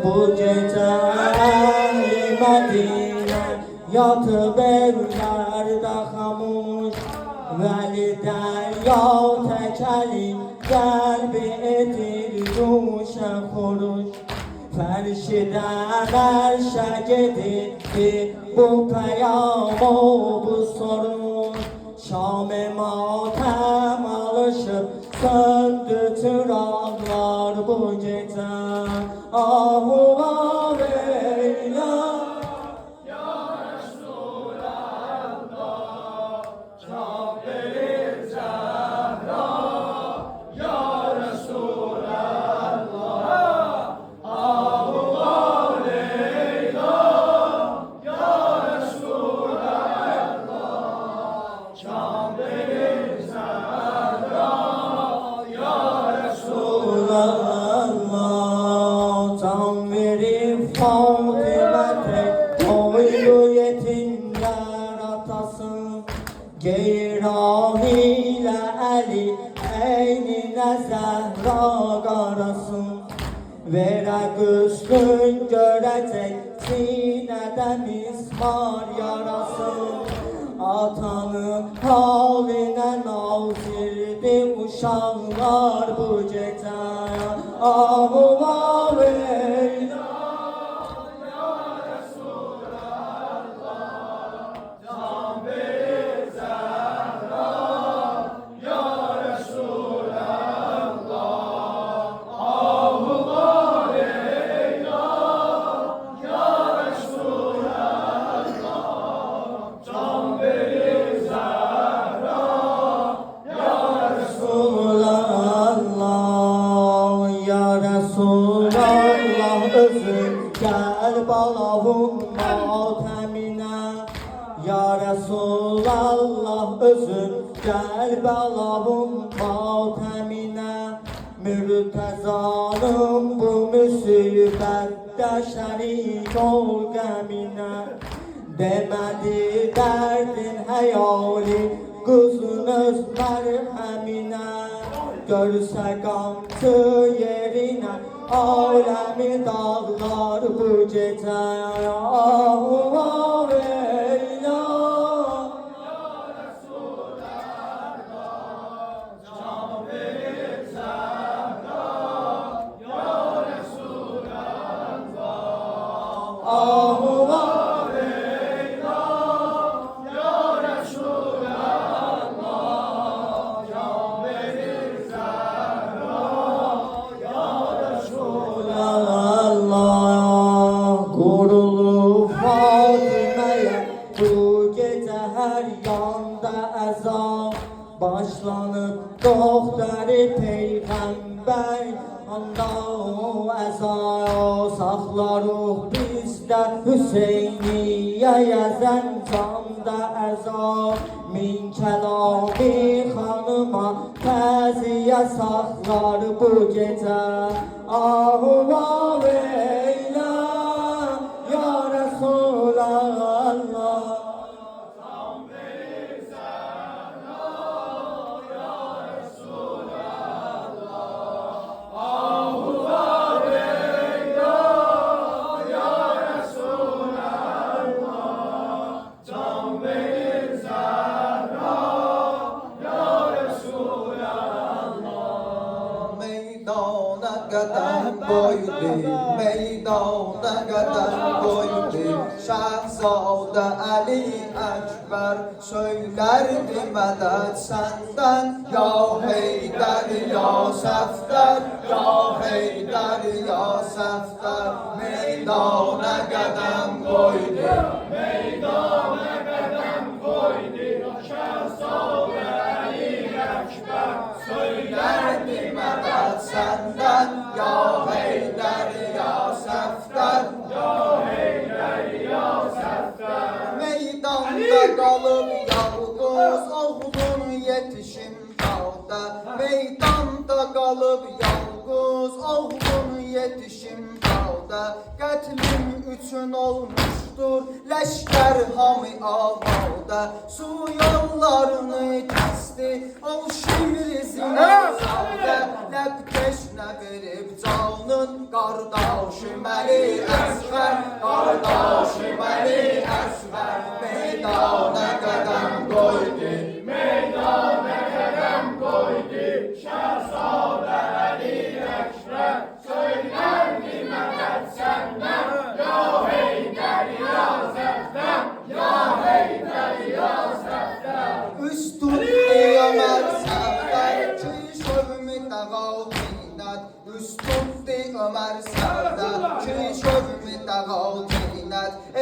Bu gece ehli Medine yatıp evlerde hamuş Veliden yal tekeli kalbi edir cuşa kuruş Ferşiden erşe gitti bu peyam o bu sorun Şam-ı matem alışıp söndü çırağlar bu gece Ahu Mevla Allah can verip Fatime'te Oylu yetimler atası Geyran ile Ali Eynine Zehra qarasın Verə üstün görecek sinədə mismar yarasın Atanın haline nazirdi uşaqlar bu gece Ahu Mevla Resulallah özün gel balavun matemine Ya Resulallah özün gel balavun matemine Mürtezanın bu müsibette şerik ol gemine Demedi derdin heyali kızın öz merhemine Görse qamçı yerine alemi dağlar bu gece Ahu Mevla Ahu Kurulu Fatime'ye bu gece her yanda ezan Başlanıp doktori peygamber anda o ezan Saklar ruh bizdə Hüseyniyyəyə zəncanda əzab Min kəlami xanıma təziyə saxlar bu gecə Ahu eylə ya Resulallah Qadam qoydu, meydana qadam qoydu Şəhzadə Əli Əkbər söylərdi mədəd səndən Ya Heydər, ya Səfdər, ya Heydər, ya Səfdər Meydana qadam qoydu, meydana qadam qoydu Şəhzadə Əli Əkbər söylərdi mədəd səndən Ya Heydər, ya Səfdər, ya Heydər, ya Səfdər Meydanda qalıb yalqız oğlun yetişim dağda Meydanda qalıb yalqız oğlun yetişim dağda Qətlim üçün olmuşdur ləşkər hamı ağalda Su yollarını kəsdi o şiir zinəzaldə Ləqteşnə verib canın qardaşım Əli Əsğər Qardaşım Əli Əsğər Meydana qədəm qoydu, meydana qədəm qoydu Şəhzadə Əli Əkbər söylərdi mədəd səndən Ya Heydər, ya Səfdər, ya Heydər, ya Səfdər Üstün Ömər Səfdər ki şövmü dəğal Üstün Ömər Səfdər ki şövmü dəğal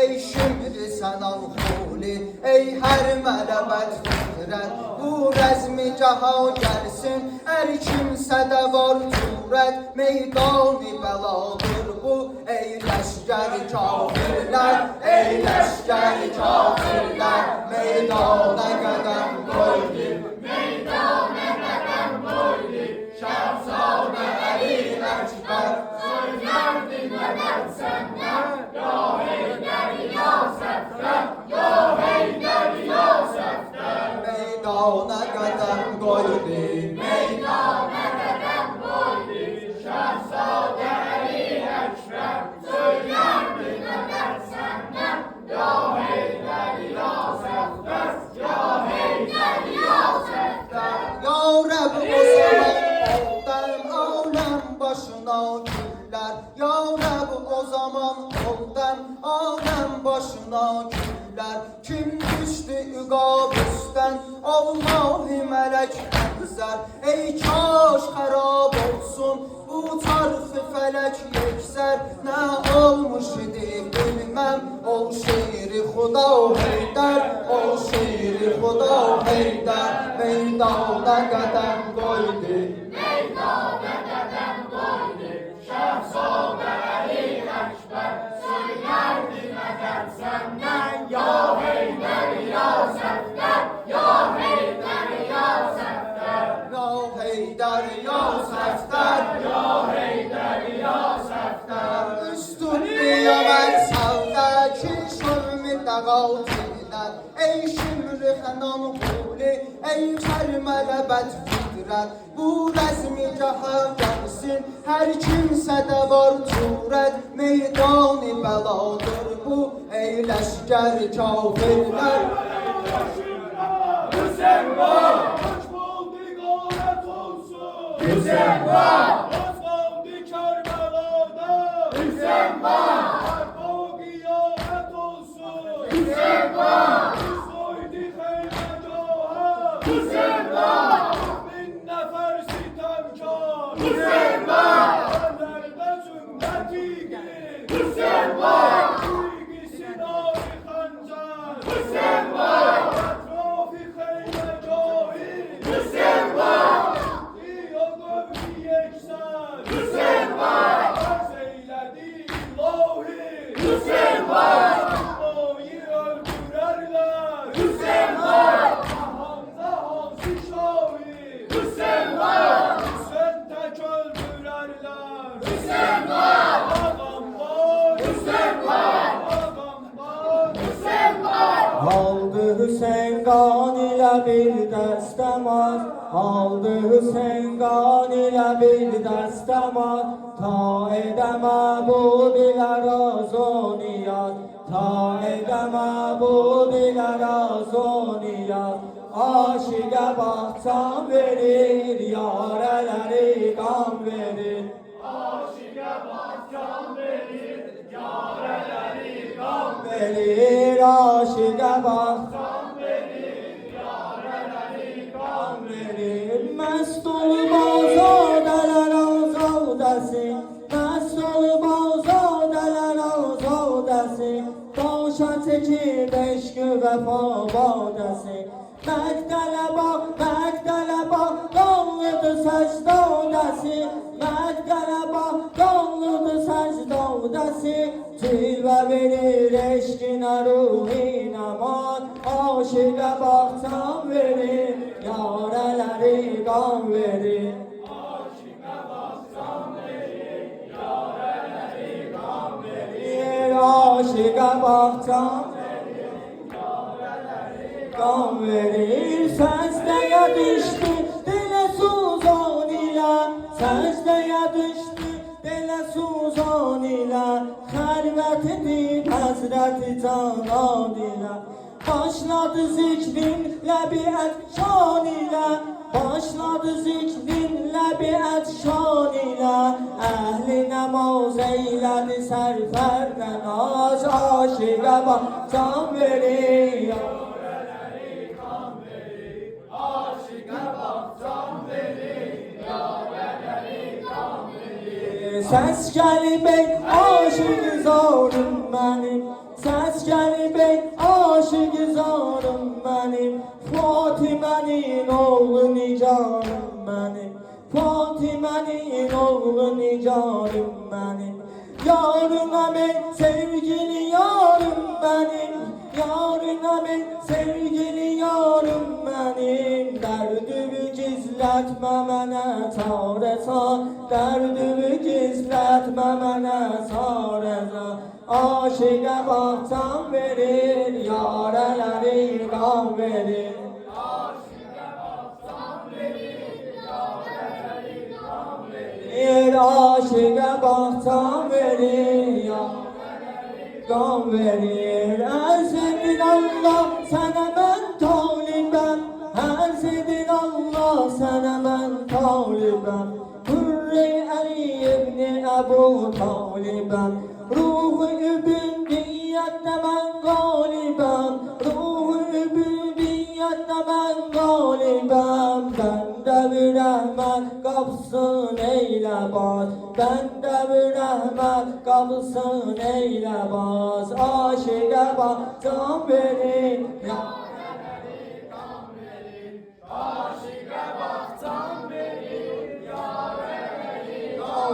Ey şimdi sən al-xuli, ey hər mələbət fitrət Bu rəzmi caha gəlsin, hər kimsədə var cürət Meydani bəladır bu, ey ləşkər kafirlər Ey ləşkər kafirlər, meydana qədəm qoydu Meydana qədəm qoydu, Şəhzadə Əli Əkbər Söylərdi mədəd səndən, ya Heydər, ya Səfdər Ya Heydər, ya Səfdər Meydana qədəm qoydu, meydana qədəm qoydu Şəhzadə Əli Əkbər Söylərdi mədəd səndən, ya Heydər, ya Səfdər Ya Heydər, ya Səfdər Ya Rəbb o zaman oldan aləm başına güller Ya Rəbb o zaman oldan aləm başına güller Kim düşdü üqab üstdən Allah-i mələk əmzər Ey kaş xərab olsun bu çarxı fələk yeksər Nə olmuş idi bilməm ol şeiri xuda Heydər Ol şeiri xuda Heydər Meydana qədəm qoydu Meydana qədəm qoydu Şəhzadə Əli Əkbər Söylərdi mədəd səndən Ya Heydər, ya Səfdər Ya Heydər, ya Səfdər Ya Heydər, ya Səfdər Ya Heydər, ya Səfdər Üstün Ömər Səfdər ki şövmü dəğal Ey şimri xənan xuli, ey kərmələbət fitrət Bu rəzmi caha gəlsin, hər kimsədə var cürət Meydani bəladır bu, ey ləşkər kafirlər Hüseyin var! Hoş bulduk ağret olsun! Hüseyin var! Hoş bulduk Kerbela'da! Hüseyin var! O kıyamet olsun! Hüseyin var! Soydu Xeymegaha! Hüseyin var! Bin nefer sitemkar! Hüseyin var! Nerede sünneti Hüseyin var! İlgisi nari xancar! Hüseyin var! Etrafi Xeymegahi! Hüseyin var! İyo qövmi yeksən! Hüseyin var! Arz eyledi ilahi! qan ilə bir dəstəmaz aldı Hüseyn qan ilə bir dəstəmaz ta edəmə bu dilə razoniyat ta edəmə bu dilə razoniyat aşiqə baxcan verir yarələri qan verir aşiqə baxcan verir yarələri qan verir aşiqə baxcan verir yarələri qan verir məst olub azadələr azadəsi məst olub azadələr azadəsi başa çəkib eşq vəfa badəsi Məqdələ bax, qanlıdır səcdadəsi Məqdələ bax, qanlıdır səcdadəsi Cilvə verir eşqinə ruhin aman Aşiqə baxcan verir, yarələri qan verir Aşiqə baxcan verir, yarələri qan verir Aşiqə baxcan qan verir Səcdəyə düşdü dilə suzan ilə Səcdəyə düşdü dilə suzan ilə Xəlvət edib həzrəti canan ilə Başladı zikrin ləbi ətşan ilə Başladı zikrin ləbi ətşan ilə Əhli nəmaz eylədi sərfərdə naz Aşiqə baxcan verir Səs gəlib ey aşiq zarım mənim Səs gəlib ey aşiq zarım mənim Fatimənin oğlu nigarım mənim Fatimənin oğlu nigarım mənim Yarınam ey sevgili yarım mənim Yarınam ey sevgili yarım mənim Dərdümü gizlətmə mənə çarə sal Dərdümü gizlətmə mənə çarə sal Aşiqə baxcan verir, yarələri qan verir Aşiqə baxcan verir, yarələri qan verir Aşiqə baxcan verir, yarələri qan verir Ərz edin Allah sənə mən talibəm Ərz edin Allah sənə mən talibəm Hürri Əli ibn Əbu Talibəm Ruhu übüdiyyətdə mən qalibəm Ruhu übüdiyyətdə mən qalibəm Bəndə bir rəhmət qapsın eylə baz Bəndə bir rəhmət qapsın eylə baz Aşiqə baxcan verir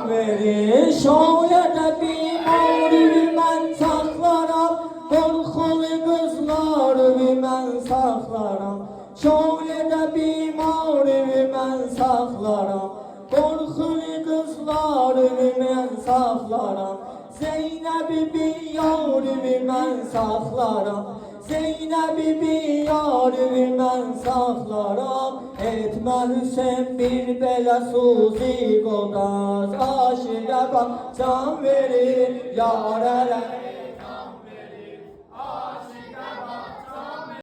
verir Şöyle bimari mən saxlaram Qorxulu qızları mən saxlaram Şöyle bimari mən saxlaram Qorxulu qızları mən saxlaram Zeynəbi biyarı mən saxlaram Zeynəbi biyarı mən saxlaram Etmə Hüseyin bir belə suzi qodaz Aşiqə baxcan verir yarələr